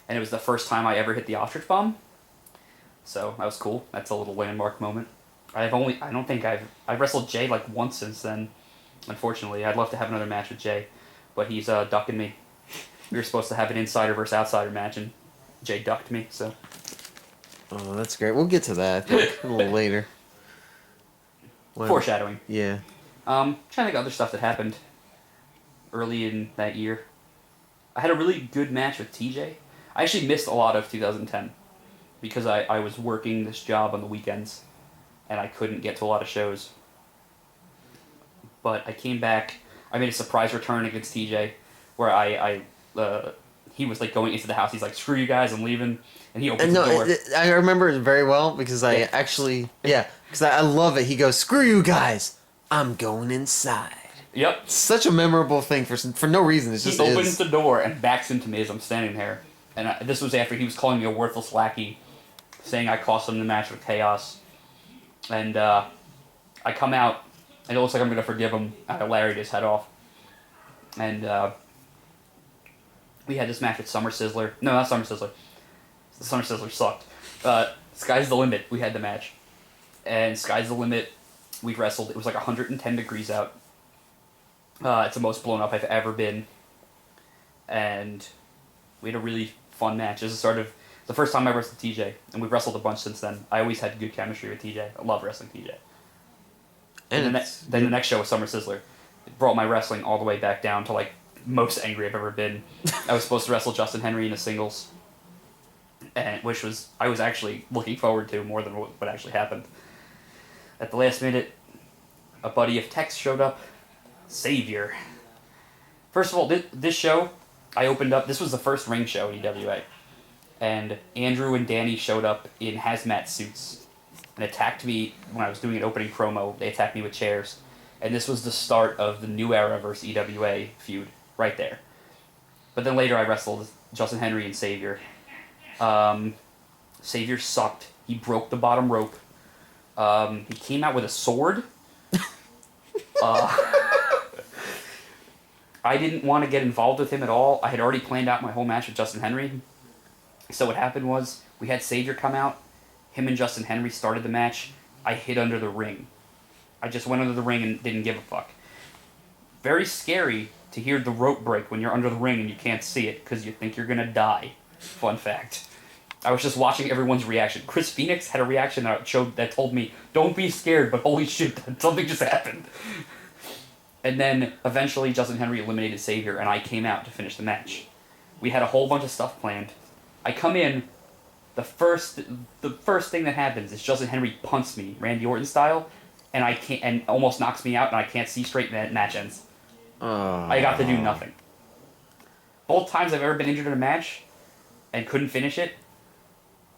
And it was the first time I ever hit the ostrich bomb. So that was cool. That's a little landmark moment. I've wrestled Jay like once since then. Unfortunately, I'd love to have another match with Jay, but he's ducking me. We were supposed to have an insider versus outsider match, and Jay ducked me. So. Oh, that's great. We'll get to that, I think, a little later. Foreshadowing. Yeah. Trying to think of other stuff that happened early in that year. I had a really good match with TJ. I actually missed a lot of 2010 because I was working this job on the weekends and I couldn't get to a lot of shows. But I came back. I made a surprise return against TJ where he was like going into the house. He's like, "Screw you guys, I'm leaving," and he opens the door. I remember it very well because I love it. He goes, "Screw you guys, I'm going inside." Yep. Such a memorable thing for no reason. It's just he opens the door and backs into me as I'm standing there. And this was after he was calling me a worthless lackey, saying I cost him the match with Chaos. And I come out, and it looks like I'm going to forgive him. I lariat his head off. And we had this match with Summer Sizzler. No, not Summer Sizzler. The Summer Sizzler sucked. Sky's the Limit, we had the match. And Sky's the Limit, we wrestled. It was like 110 degrees out. It's the most blown up I've ever been. And we had a really fun match. This is sort of the first time I wrestled TJ, and we've wrestled a bunch since then. I always had good chemistry with TJ. I love wrestling TJ. And then the next show was Summer Sizzler. It brought my wrestling all the way back down to like most angry I've ever been. I was supposed to wrestle Justin Henry in a singles, and which I was actually looking forward to more than what actually happened. At the last minute, a buddy of Tex showed up. Savior. First of all, this show, I opened up. This was the first ring show at EWA, and Andrew and Danny showed up in hazmat suits and attacked me when I was doing an opening promo. They attacked me with chairs, and this was the start of the New Era versus EWA feud right there. But then later I wrestled Justin Henry and Savior. Savior sucked. He broke the bottom rope. He came out with a sword. I didn't want to get involved with him at all. I had already planned out my whole match with Justin Henry. So what happened was, we had Savior come out. Him and Justin Henry started the match. I hid under the ring. I just went under the ring and didn't give a fuck. Very scary to hear the rope break when you're under the ring and you can't see it because you think you're going to die. Fun fact. I was just watching everyone's reaction. Chris Phoenix had a reaction that told me, "Don't be scared, but holy shit, something just happened." And then, eventually, Justin Henry eliminated Savior, and I came out to finish the match. We had a whole bunch of stuff planned. I come in, the first thing that happens is Justin Henry punts me, Randy Orton style, and almost knocks me out, and I can't see straight, and that match ends. I got to do nothing. Both times I've ever been injured in a match, and couldn't finish it,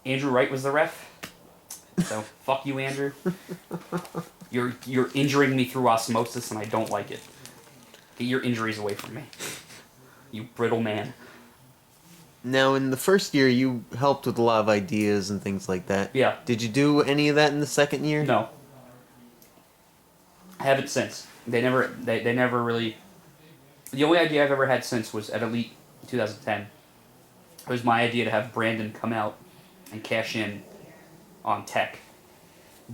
Andrew Wright was the ref. So, fuck you, Andrew. You're injuring me through osmosis, and I don't like it. Get your injuries away from me. You brittle man. Now, in the first year, you helped with a lot of ideas and things like that. Yeah. Did you do any of that in the second year? No. I haven't since. They never really... The only idea I've ever had since was at Elite 2010. It was my idea to have Brandon come out and cash in on Tech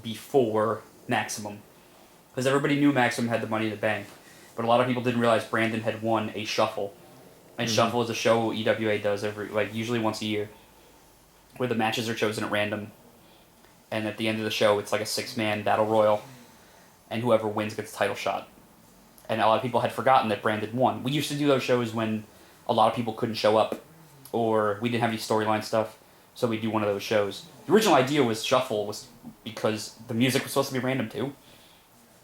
before Maximum. Because everybody knew Maximum had the money in the bank. But a lot of people didn't realize Brandon had won a Shuffle. And Shuffle is a show EWA does usually once a year, where the matches are chosen at random. And at the end of the show, it's like a 6-man battle royal. And whoever wins gets a title shot. And a lot of people had forgotten that Brandon won. We used to do those shows when a lot of people couldn't show up, or we didn't have any storyline stuff, so we'd do one of those shows. The original idea was Shuffle was because the music was supposed to be random too,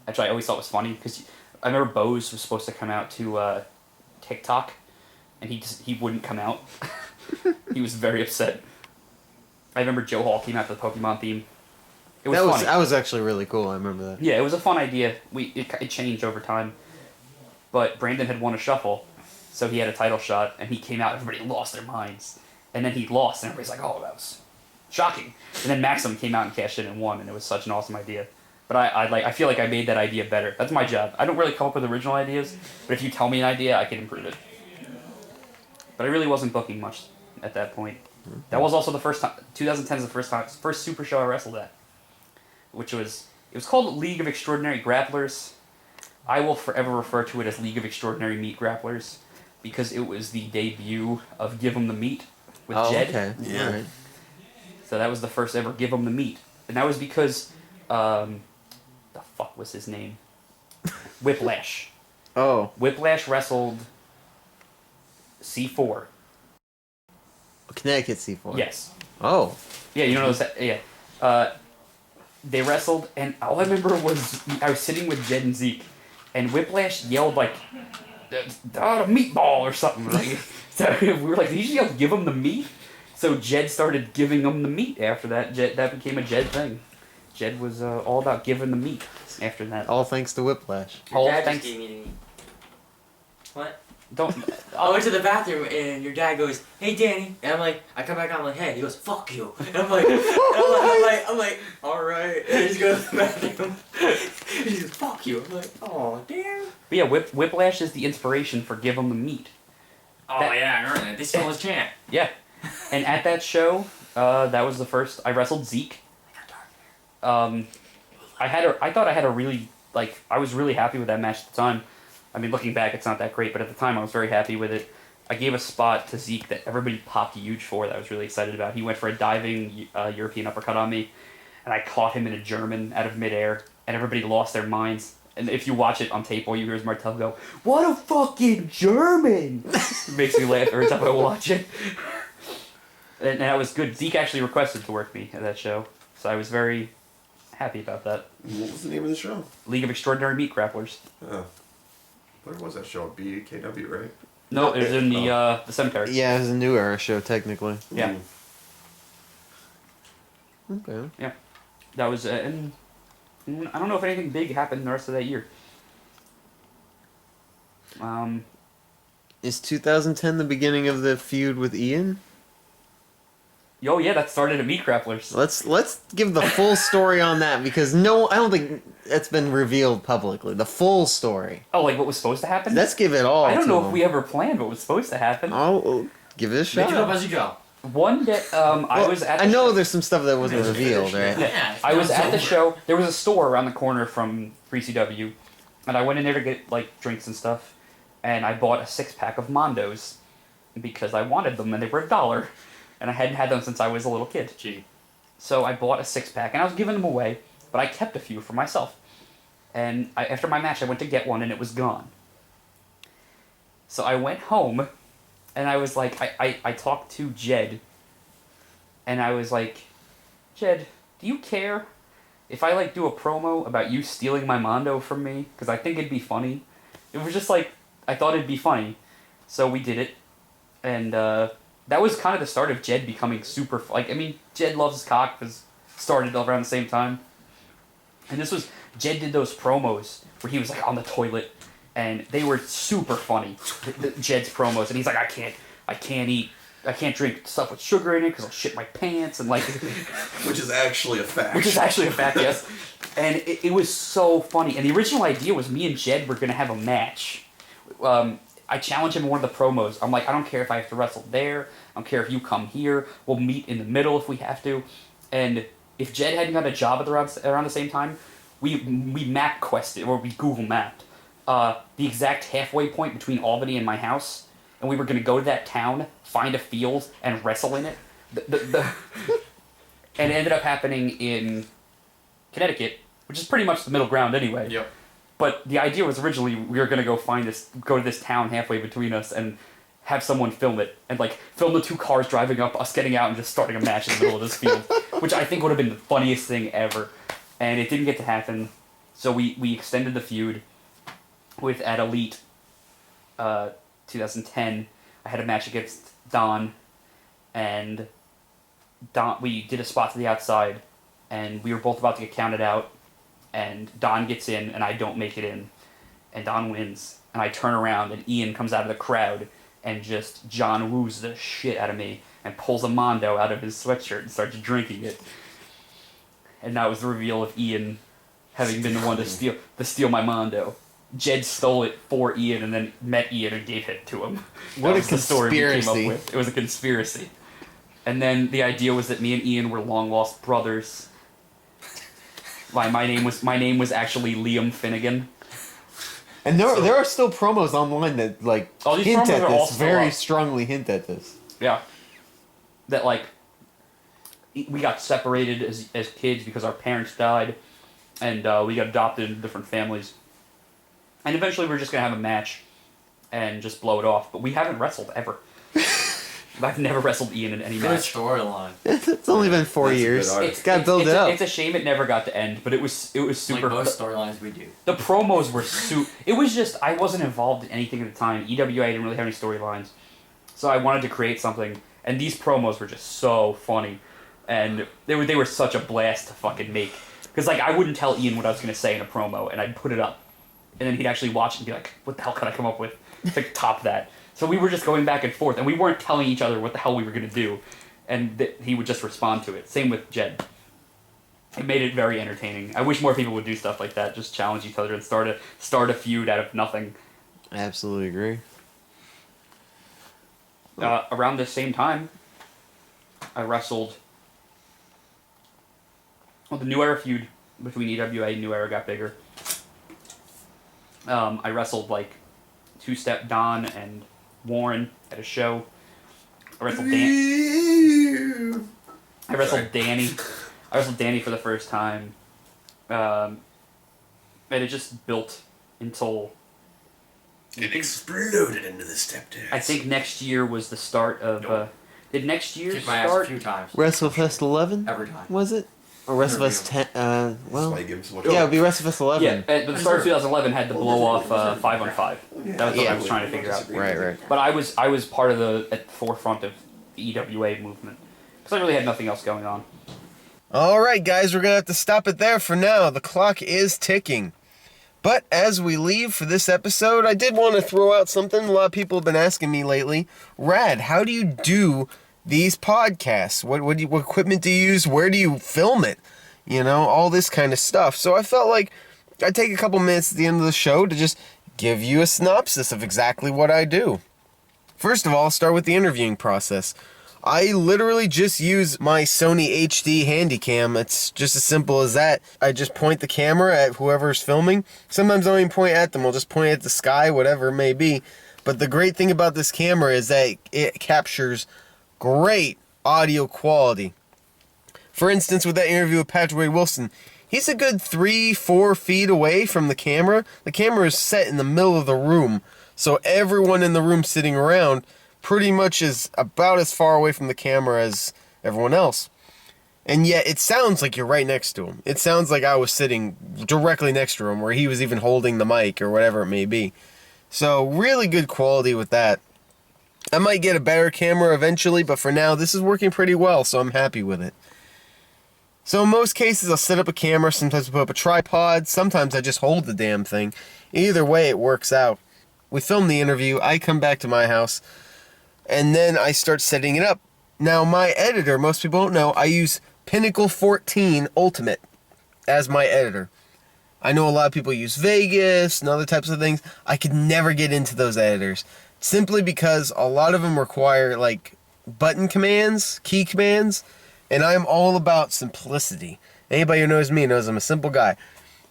which I always thought was funny, because I remember Bose was supposed to come out to TikTok, and he wouldn't come out. He was very upset. I remember Joe Hall came out to the Pokemon theme. It was funny. That was actually really cool. I remember that. Yeah, it was a fun idea. It changed over time. But Brandon had won a Shuffle, so he had a title shot, and he came out, everybody lost their minds. And then he lost, and everybody's like, oh, that was shocking. And then Maxim came out and cashed in and won, and it was such an awesome idea. But I feel like I made that idea better. That's my job. I don't really come up with original ideas, but if you tell me an idea, I can improve it. But I really wasn't booking much at that point. That was also the first time, 2010 is the first super show I wrestled at. It was called League of Extraordinary Grapplers. I will forever refer to it as League of Extraordinary Meat Grapplers, because it was the debut of Give 'em the Meat with Jed. Okay. Yeah. Right. So that was the first ever Give 'em the Meat. And that was because, the fuck was his name? Whiplash. Oh. Whiplash wrestled C4. Connecticut C4. Yes. Oh. Yeah, you know those. Yeah. They wrestled, and all I remember was I was sitting with Jed and Zeke, and Whiplash yelled like, "A meatball" or something. Like, so we were like, "Did he just yell, give him the meat?" So Jed started giving him the meat after that. That became a Jed thing. Jed was all about giving the meat after that. All thanks to Whiplash. All Dad thanks. just gave me the meat. What? Don't. I went to the bathroom and your dad goes, "Hey, Danny," and I'm like, I come back out, I'm like, "Hey," he goes, "Fuck you," and I'm like, I'm like, all right, and I just go to the bathroom. He goes, "Fuck you," I'm like, oh damn. But yeah, Whiplash is the inspiration for Give 'em the Meat. Oh yeah, I remember that. This was chant. Yeah, and at that show, that was the first I wrestled Zeke. I thought I had a really I was really happy with that match at the time. I mean, looking back, it's not that great, but at the time, I was very happy with it. I gave a spot to Zeke that everybody popped huge for, that I was really excited about. He went for a diving European uppercut on me, and I caught him in a German out of midair, and everybody lost their minds. And if you watch it on tape, all you hear is Martel go, "What a fucking German!" It makes me laugh every time I watch it. And that was good. Zeke actually requested to work me at that show, so I was very happy about that. What was the name of the show? League of Extraordinary Meat Grapplers. Oh. Where was that show? BKW, right? No, it was in the cemetery. Yeah, it was a new era show, technically. Yeah. Okay. Yeah. That was, and I don't know if anything big happened the rest of that year. Is 2010 the beginning of the feud with Ian? Oh yeah, that started at Meat Grapplers. Let's give the full story on that, because I don't think it's been revealed publicly. The full story. Oh, like what was supposed to happen? Let's give it all. I don't to know him. if we ever planned what was supposed to happen. I'll give it a Make it up shot. as you go. One day, I was at. I know there's some stuff that wasn't revealed, right? Yeah. I was at the show. There was a store around the corner from 3CW, and I went in there to get drinks and stuff, and I bought a 6-pack of Mondos because I wanted them, and they were $1, and I hadn't had them since I was a little kid. Gee. So I bought a 6-pack, and I was giving them away, but I kept a few for myself. And after my match, I went to get one, and it was gone. So I went home, and I was like, I talked to Jed, and I was like, "Jed, do you care if I do a promo about you stealing my Mondo from me? Because I think it'd be funny." It was just I thought it'd be funny. So we did it, and that was kind of the start of Jed becoming super... Jed Loves His Cock was started around the same time. And this was... Jed did those promos where he was on the toilet, and they were super funny. Jed's promos, and he's like, I can't drink stuff with sugar in it because I'll shit my pants, and like, Which is actually a fact. Yes. And it was so funny. And the original idea was me and Jed were gonna have a match. I challenged him in one of the promos. I'm like, I don't care if I have to wrestle there. I don't care if you come here. We'll meet in the middle if we have to. And if Jed hadn't got a job at around the same time, we map quested, or we Google mapped the exact halfway point between Albany and my house, and we were going to go to that town, find a field, and wrestle in it. And it ended up happening in Connecticut, which is pretty much the middle ground anyway. Yep. But the idea was originally we were going to go to this town halfway between us and have someone film it, and like film the two cars driving up, us getting out and just starting a match in the middle of this field, which I think would have been the funniest thing ever. And it didn't get to happen, so we extended the feud with at Elite 2010. I had a match against Don, and we did a spot to the outside, and we were both about to get counted out, and Don gets in, and I don't make it in, and Don wins, and I turn around, and Ian comes out of the crowd, and just John woos the shit out of me, and pulls a Mondo out of his sweatshirt and starts drinking it. And that was the reveal of Ian having been the one to steal my Mondo. Jed stole it for Ian and then met Ian and gave it to him. What a the story we came conspiracy. up with. It was a conspiracy. And then the idea was that me and Ian were long lost brothers. My name was actually Liam Finnegan. And there are still promos online that like Oh, these hint promos at are all this, still very up. strongly hint at this. Yeah. That like we got separated as kids because our parents died, and we got adopted into different families. And eventually we're just going to have a match and just blow it off. But we haven't wrestled ever. I've never wrestled Ian in any Good match. storyline. It's only been 4 That's a good years. arc. It's got to build it up. It's a shame it never got to end, but it was super. Like most storylines we do. The promos were It was just, I wasn't involved in anything at the time. EWA didn't really have any storylines. So I wanted to create something, and these promos were just so funny. And they were such a blast to fucking make. Because like, I wouldn't tell Ian what I was going to say in a promo, and I'd put it up. And then he'd actually watch it and be like, what the hell could I come up with to top that? So we were just going back and forth, and we weren't telling each other what the hell we were going to do. And he would just respond to it. Same with Jed. It made it very entertaining. I wish more people would do stuff like that, just challenge each other and start a feud out of nothing. I absolutely agree. Around the same time, I wrestled... Well, the New Era feud between EWA and New Era got bigger. I wrestled, like, Two-Step Don and Warren at a show. I wrestled Danny. I wrestled Danny for the first time. And it just built until... It exploded into the step dance. I think next year was the start of... Nope. Did next year Kicked my ass a start? few times. WrestleFest 11? Every time. Was it? Or WrestleFest 10? That's Well, why you give him so much yeah, it would be WrestleFest 11. Yeah, but the start of 2011 had the blow-off 5-on-5. That was what I was trying to figure out. Right. But I was part of at the forefront of the EWA movement. Because I really had nothing else going on. Alright guys, we're going to have to stop it there for now. The clock is ticking. But as we leave for this episode, I did want to throw out something a lot of people have been asking me lately. Rad, how do you do these podcasts? What equipment do you use? Where do you film it? You know, all this kind of stuff. So I felt like I'd take a couple minutes at the end of the show to just give you a synopsis of exactly what I do. First of all, I'll start with the interviewing process. I literally just use my Sony HD Handycam. It's just as simple as that. I just point the camera at whoever's filming. Sometimes I don't even point at them. I'll just point at the sky, whatever it may be. But the great thing about this camera is that it captures great audio quality. For instance, with that interview with Patrick Wade Wilson, he's a good 3-4 feet away from the camera. The camera is set in the middle of the room, so everyone in the room sitting around pretty much is about as far away from the camera as everyone else. And yet it sounds like you're right next to him. It sounds like I was sitting directly next to him, where he was even holding the mic or whatever it may be. So really good quality with that. I might get a better camera eventually, but for now this is working pretty well, so I'm happy with it. So in most cases, I'll set up a camera, sometimes I put up a tripod, sometimes I just hold the damn thing. Either way, it works out. We film the interview, I come back to my house, and then I start setting it up. Now, my editor, most people don't know, I use Pinnacle 14 Ultimate as my editor. I know a lot of people use Vegas and other types of things. I could never get into those editors, simply because a lot of them require, like, button commands, key commands, and I'm all about simplicity. Anybody who knows me knows I'm a simple guy.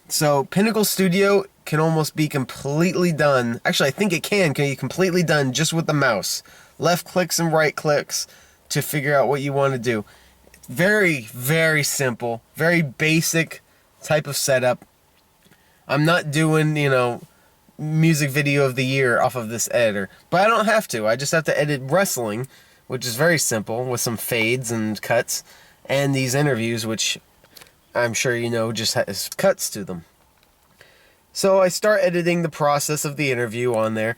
So Pinnacle Studio can almost be completely done. Actually, I think it can be completely done just with the mouse. Left clicks and right clicks to figure out what you want to do. Very, very simple. Very basic type of setup. I'm not doing, music video of the year off of this editor. But I don't have to. I just have to edit wrestling, which is very simple, with some fades and cuts, and these interviews, which I'm sure you know just has cuts to them. So I start editing the process of the interview on there.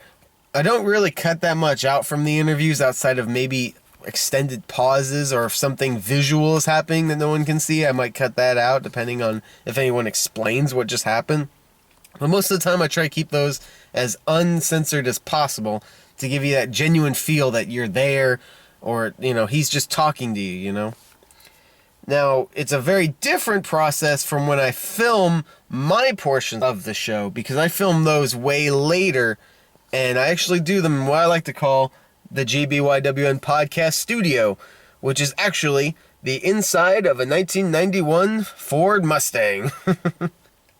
I don't really cut that much out from the interviews outside of maybe extended pauses, or if something visual is happening that no one can see, I might cut that out depending on if anyone explains what just happened. But most of the time I try to keep those as uncensored as possible to give you that genuine feel that you're there, or, he's just talking to you, Now, it's a very different process from when I film my portions of the show, because I film those way later, and I actually do them in what I like to call the GBYWN Podcast Studio, which is actually the inside of a 1991 Ford Mustang.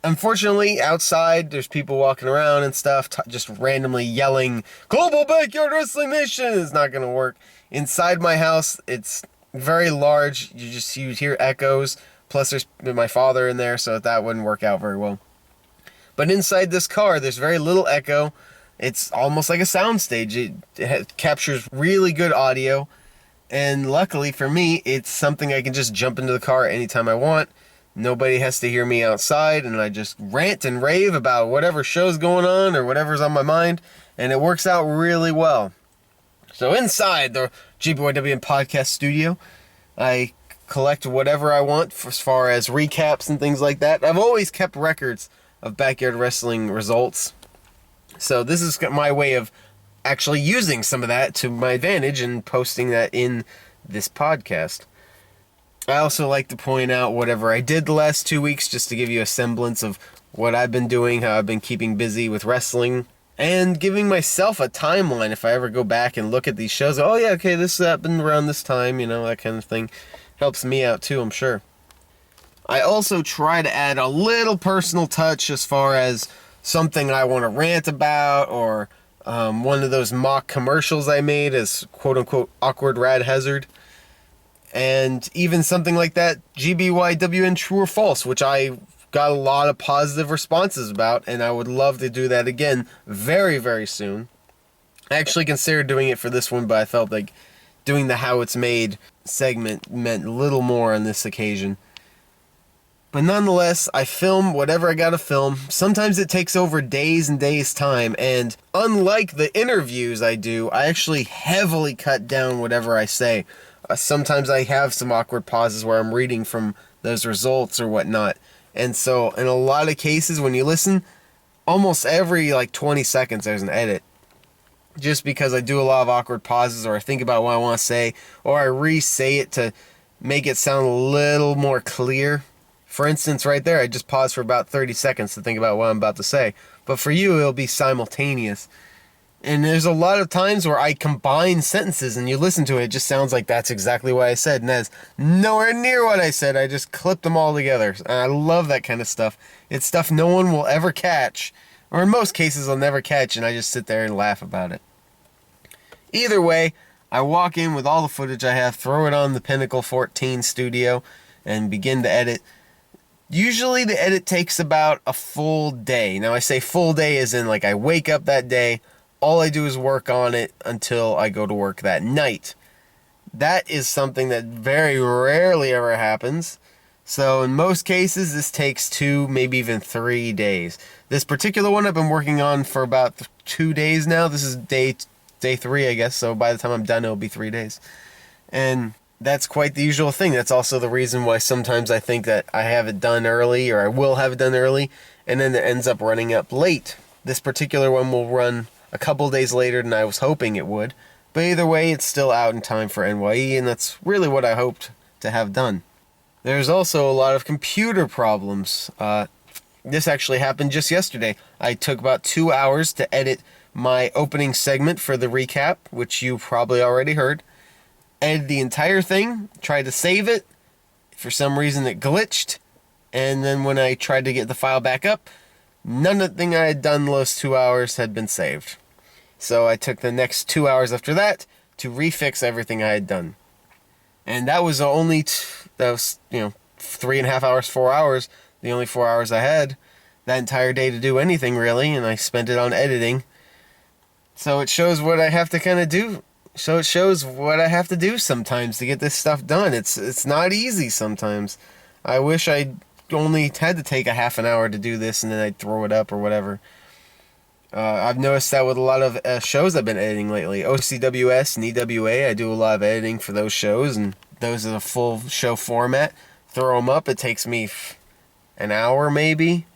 Unfortunately, outside, there's people walking around and stuff, just randomly yelling, "Global Backyard Wrestling Nation!" Is not going to work. Inside my house, it's very large. You hear echoes. Plus, there's my father in there, so that wouldn't work out very well. But inside this car, there's very little echo. It's almost like a soundstage. It captures really good audio. And luckily for me, it's something I can just jump into the car anytime I want. Nobody has to hear me outside, and I just rant and rave about whatever show's going on or whatever's on my mind, and it works out really well. So inside the GBYWN Podcast Studio, I collect whatever I want as far as recaps and things like that. I've always kept records of backyard wrestling results, so this is my way of actually using some of that to my advantage and posting that in this podcast. I also like to point out whatever I did the last 2 weeks, just to give you a semblance of what I've been doing, how I've been keeping busy with wrestling, and giving myself a timeline if I ever go back and look at these shows. Oh yeah, okay, this happened around this time, that kind of thing. Helps me out too, I'm sure. I also try to add a little personal touch as far as something I want to rant about, or one of those mock commercials I made as quote-unquote awkward Rad Hazard. And even something like that, GBYWN True or False, which I got a lot of positive responses about, and I would love to do that again very, very soon. I actually considered doing it for this one, but I felt like doing the How It's Made segment meant a little more on this occasion. But nonetheless, I film whatever I gotta film. Sometimes it takes over days and days' time, and unlike the interviews I do, I actually heavily cut down whatever I say. Sometimes I have some awkward pauses where I'm reading from those results or whatnot. And so, in a lot of cases, when you listen, almost every 20 seconds there's an edit. Just because I do a lot of awkward pauses, or I think about what I want to say, or I re-say it to make it sound a little more clear. For instance, right there, I just paused for about 30 seconds to think about what I'm about to say. But for you, it'll be simultaneous. And there's a lot of times where I combine sentences, and you listen to it, it just sounds like that's exactly what I said, and that's nowhere near what I said. I just clipped them all together. And I love that kind of stuff. It's stuff no one will ever catch, or in most cases I'll never catch, and I just sit there and laugh about it. Either way, I walk in with all the footage I have, throw it on the Pinnacle 14 Studio, and begin to edit. Usually the edit takes about a full day. Now I say full day as in I wake up that day, all I do is work on it until I go to work that night. That is something that very rarely ever happens. So in most cases, this takes 2, maybe even 3 days. This particular one I've been working on for about 2 days now. This is day 3, I guess. So by the time I'm done, it'll be 3 days. And that's quite the usual thing. That's also the reason why sometimes I think that I have it done early, or I will have it done early, and then it ends up running up late. This particular one will run a couple days later than I was hoping it would, but either way, it's still out in time for NYE, and that's really what I hoped to have done. There's also a lot of computer problems. This actually happened just yesterday. I took about 2 hours to edit my opening segment for the recap, which you probably already heard. Edited the entire thing, tried to save it. For some reason it glitched, and then when I tried to get the file back up, none of the thing I had done those 2 hours had been saved. So I took the next 2 hours after that to refix everything I had done. And that was only, 3.5 hours, 4 hours, the only 4 hours I had that entire day to do anything really, and I spent it on editing. So it shows what I have to kind of do. So it shows what I have to do sometimes to get this stuff done. It's not easy sometimes. I wish I only had to take a half an hour to do this and then I'd throw it up or whatever. I've noticed that with a lot of shows I've been editing lately. OCWS and EWA, I do a lot of editing for those shows, and those are the full show format. Throw them up, it takes me an hour maybe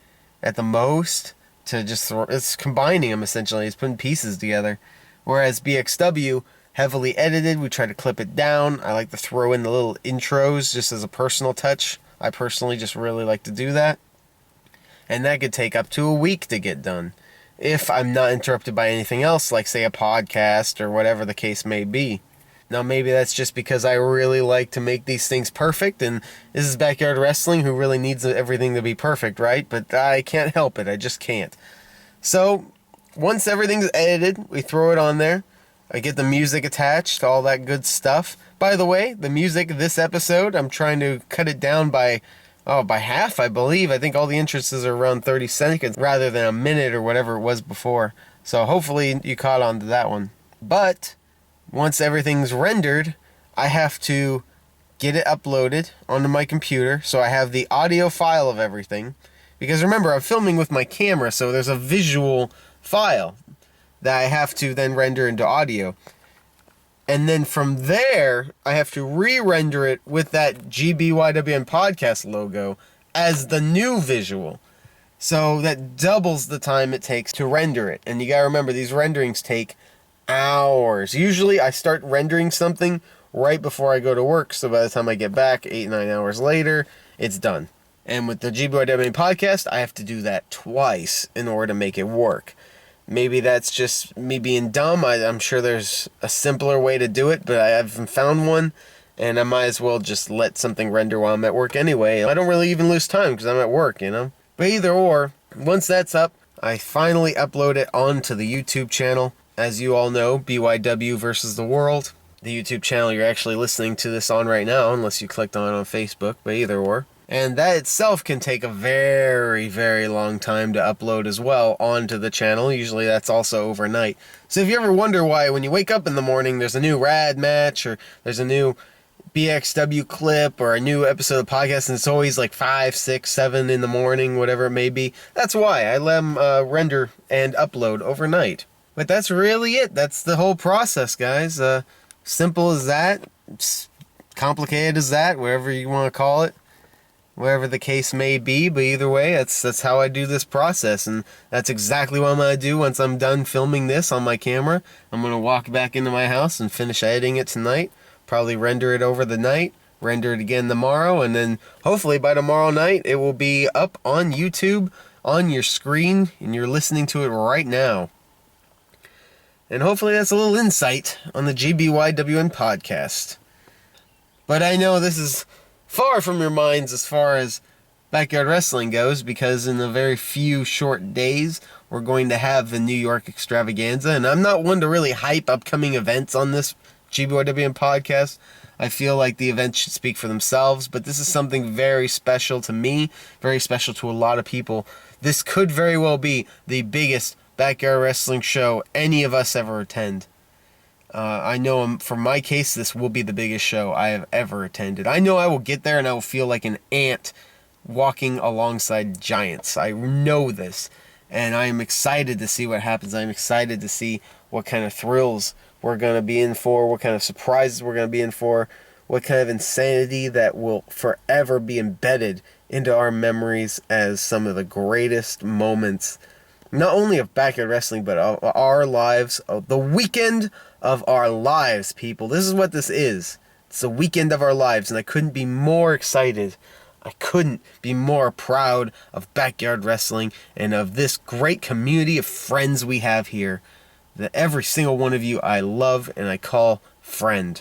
at the most to just throw. It's combining them essentially. It's putting pieces together. Whereas BXW, heavily edited, we try to clip it down. I like to throw in the little intros just as a personal touch. I personally just really like to do that. And that could take up to a week to get done, if I'm not interrupted by anything else, like say a podcast or whatever the case may be. Now maybe that's just because I really like to make these things perfect, and this is Backyard Wrestling, who really needs everything to be perfect, right? But I can't help it, I just can't. So, once everything's edited, we throw it on there. I get the music attached, all that good stuff. By the way, the music this episode, I'm trying to cut it down by half, I believe. I think all the entrances are around 30 seconds rather than a minute or whatever it was before. So hopefully you caught on to that one. But once everything's rendered, I have to get it uploaded onto my computer so I have the audio file of everything. Because remember, I'm filming with my camera, so there's a visual file that I have to then render into audio. And then from there, I have to re-render it with that GBYWN podcast logo as the new visual. So that doubles the time it takes to render it. And you gotta remember, these renderings take hours. Usually I start rendering something right before I go to work, so by the time I get back 8-9 hours later, it's done. And with the GBYWN podcast, I have to do that twice in order to make it work. Maybe that's just me being dumb. I'm sure there's a simpler way to do it, but I haven't found one, and I might as well just let something render while I'm at work anyway. I don't really even lose time because I'm at work, you know? But either or, once that's up, I finally upload it onto the YouTube channel. As you all know, BYW versus the world. The YouTube channel you're actually listening to this on right now, unless you clicked on it on Facebook, but either or. And that itself can take a very, very long time to upload as well onto the channel. Usually that's also overnight. So if you ever wonder why when you wake up in the morning there's a new Rad match, or there's a new BXW clip, or a new episode of the podcast, and it's always like 5, 6, 7 in the morning, whatever it may be, that's why I let them render and upload overnight. But that's really it. That's the whole process, guys. Simple as that. It's complicated as that, whatever you want to call it. Whatever the case may be, but either way, that's how I do this process, and that's exactly what I'm going to do once I'm done filming this on my camera. I'm going to walk back into my house and finish editing it tonight, probably render it over the night, render it again tomorrow, and then hopefully by tomorrow night it will be up on YouTube, on your screen, and you're listening to it right now. And hopefully that's a little insight on the GBYWN podcast. But I know this is far from your minds as far as Backyard Wrestling goes, because in a very few short days we're going to have the New York Extravaganza, and I'm not one to really hype upcoming events on this GBYWN podcast. I feel like the events should speak for themselves, but this is something very special to me, very special to a lot of people. This could very well be the biggest Backyard Wrestling show any of us ever attend. I know for my case, this will be the biggest show I have ever attended. I know I will get there and I will feel like an ant walking alongside giants. I know this, and I am excited to see what happens. I'm excited to see what kind of thrills we're going to be in for, what kind of surprises we're going to be in for, what kind of insanity that will forever be embedded into our memories as some of the greatest moments, not only of backyard wrestling, but of our lives, of the weekend of our lives, people. This is what this is. It's the weekend of our lives, and I couldn't be more excited. I couldn't be more proud of backyard wrestling and of this great community of friends we have here, that every single one of you I love and I call friend.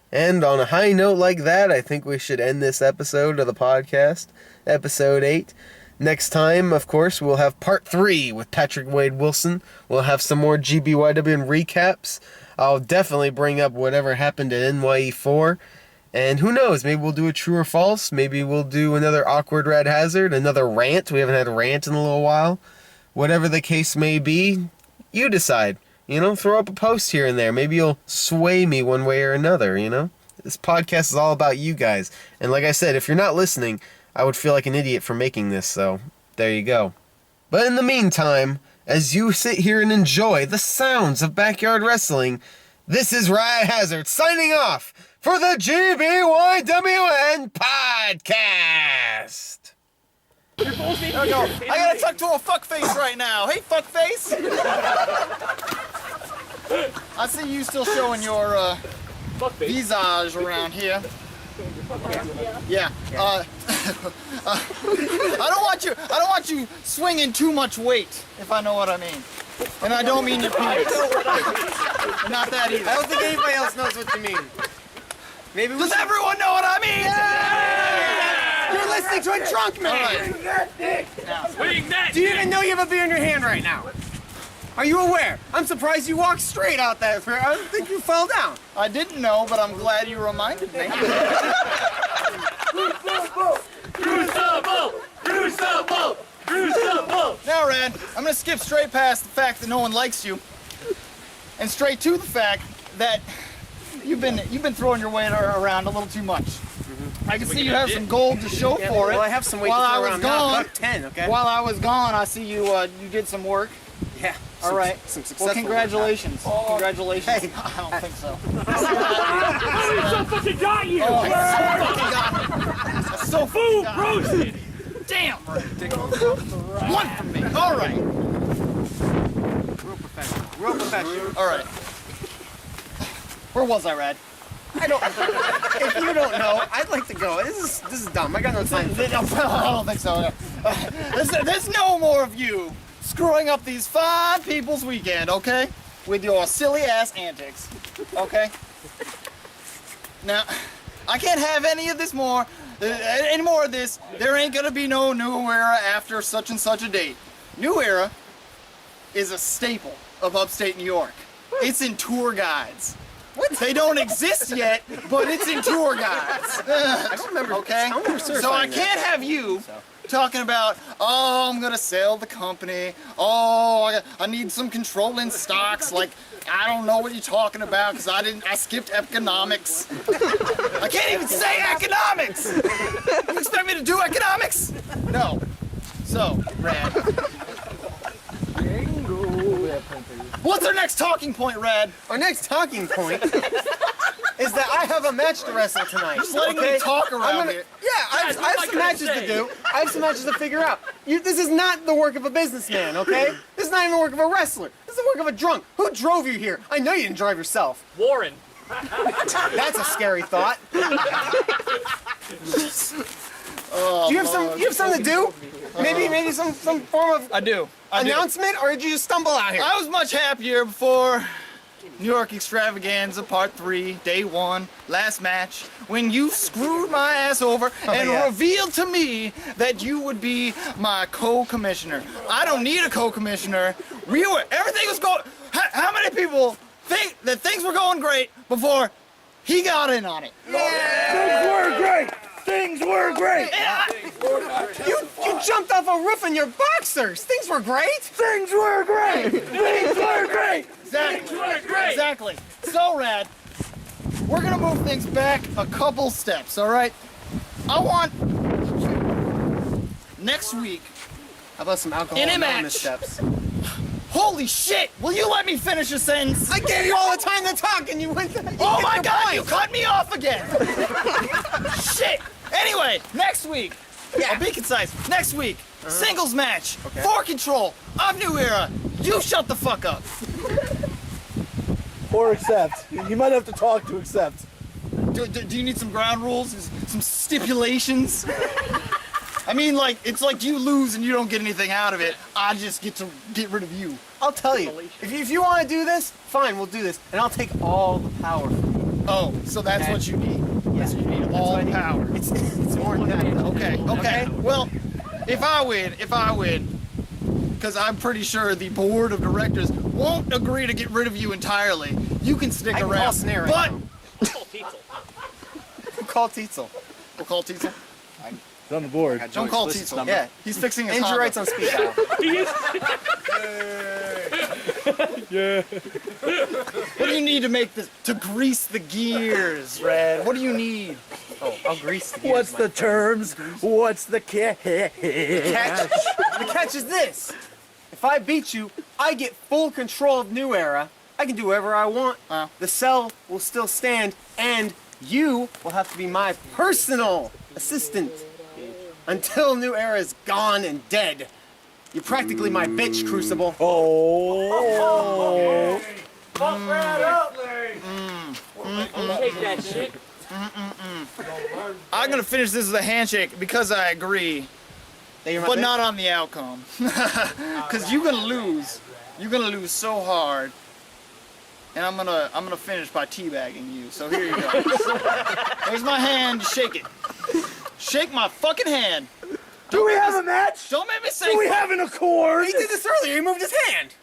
And on a high note like that, I think we should end this episode of the podcast, episode 8. Next time, of course, we'll have part 3 with Patrick Wade Wilson. We'll have some more GBYWN recaps. I'll definitely bring up whatever happened at NYE4. And who knows, maybe we'll do a true or false. Maybe we'll do another awkward Rad Hazard, another rant. We haven't had a rant in a little while. Whatever the case may be, you decide. You know, throw up a post here and there. Maybe you'll sway me one way or another, you know? This podcast is all about you guys. And like I said, if you're not listening, I would feel like an idiot for making this, so there you go. But in the meantime, as you sit here and enjoy the sounds of backyard wrestling, this is Rad Hazard signing off for the GBYWN podcast. There we go. I gotta talk to a fuckface right now. Hey, fuckface! I see you still showing your visage around here. Yeah. I don't want you swinging too much weight, if I know what I mean. And I don't mean your penis. Not that either. I don't think anybody else knows what you mean. Maybe Does everyone know what I mean? Yeah! You're listening to a drunk man! Right. Do you even know you have a beer in your hand right now? Are you aware? I'm surprised you walked straight out that fair. I don't think you fell down. I didn't know, but I'm glad you reminded me. Now, Rad, I'm gonna skip straight past the fact that no one likes you, and straight to the fact that you've been throwing your weight around a little too much. I can see you have some gold to show for it. Well, I have some weight While to I throw was around gone, now. About 10, okay? While I was gone, I see you you did some work. Yeah. All right. Some Well, successful congratulations. Congratulations. Hey. I don't think so. So fucking got you! Oh, I so fucking got me. I so fucking got me. Roasted! Damn. One for me. All right. Real professional. All right. Where was I, Rad? I don't. If you don't know, I'd like to go. This is dumb. I got no time for this. I don't think so. There's no more of you screwing up these fine people's weekend, okay? With your silly ass antics, okay? Now, I can't have any of this more. Any more of this. There ain't gonna be no New Era after such and such a date. New Era is a staple of upstate New York. It's in tour guides. They don't exist yet, but it's in tour guides. I remember. Okay? So I can't have you talking about, oh, I'm gonna sell the company. Oh, I need some controlling stocks. Like, I don't know what you're talking about because I skipped economics. I can't even say economics. You expect me to do economics? No. So, Rad. What's our next talking point, Rad? Our next talking point is that I have a match to wrestle tonight. Just letting me talk around here. Yeah, I have some matches to do. I have some matches to figure out. This is not the work of a businessman, okay? This is not even the work of a wrestler. This is the work of a drunk. Who drove you here? I know you didn't drive yourself. Warren. That's a scary thought. Do you have something to do? Maybe some form of I do. announcement, or did you just stumble out here? I was much happier before New York Extravaganza Part 3, Day 1, last match, when you screwed my ass over and revealed to me that you would be my co-commissioner. I don't need a co-commissioner. Everything was going... How many people think that things were going great before he got in on it? Things were great! Things were great! You jumped off a roof in your boxers. Things were great. Things were great! Things were great! Exactly. Things were great! Exactly. So, Rad, we're gonna move things back a couple steps, all right? I want next week. How about some alcohol In a anonymous match. steps? Holy shit! Will you let me finish a sentence? I gave you all the time to talk, and you went. Oh my god, you cut me off again! Shit! Anyway, next week. Yeah. I'll be concise. Next week, singles match, for control of New Era. You shut the fuck up. Or accept. You might have to talk to accept. Do you need some ground rules? Some stipulations? I mean, like, it's like you lose and you don't get anything out of it. I just get to get rid of you. I'll tell you. If you want to do this, fine, we'll do this, and I'll take all the power from you. Oh, so that's what you need. Yes, You need all the power. It's more than that. Okay. Well, if I win, because I'm pretty sure the board of directors won't agree to get rid of you entirely. You can stick I can around. call Snare right but now. Call Tietzel. we'll call Tietzel. It's on the board. Don't call Tietzel. Yeah, He's fixing his Andrew Honda. writes on speed dial. Yeah. What do you need to make this? To grease the gears, Red. What do you need? Oh, I'll grease the gears. What's the terms? What's the catch? catch? The catch is this. If I beat you, I get full control of New Era. I can do whatever I want. The cell will still stand, and you will have to be my personal assistant until New Era is gone and dead. You're practically my bitch, Crucible. Oh. Take that shit. I'm gonna finish this with a handshake because I agree, That you're my but bitch? not on the outcome. Because you're gonna lose. You're gonna lose so hard. And I'm gonna finish by teabagging you. So here you go. There's my hand. Shake it. Shake my fucking hand. Do we have a match? Don't make me say. Do we have an accord? He did this earlier. He moved his hand.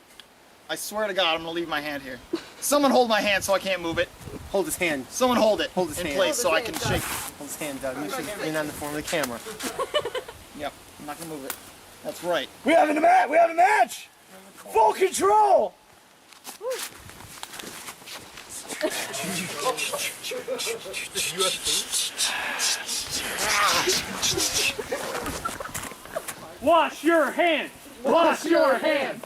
I swear to God, I'm gonna leave my hand here. Someone hold my hand so I can't move it. Hold his hand. Someone hold it. Hold his in hand. place so I can shake. Hold his hand, Doug. Make sure you're not in the form of the camera. Yep. I'm not gonna move it. That's right. We have a match. We have a match. Full control. Wash your hands! Wash your hands!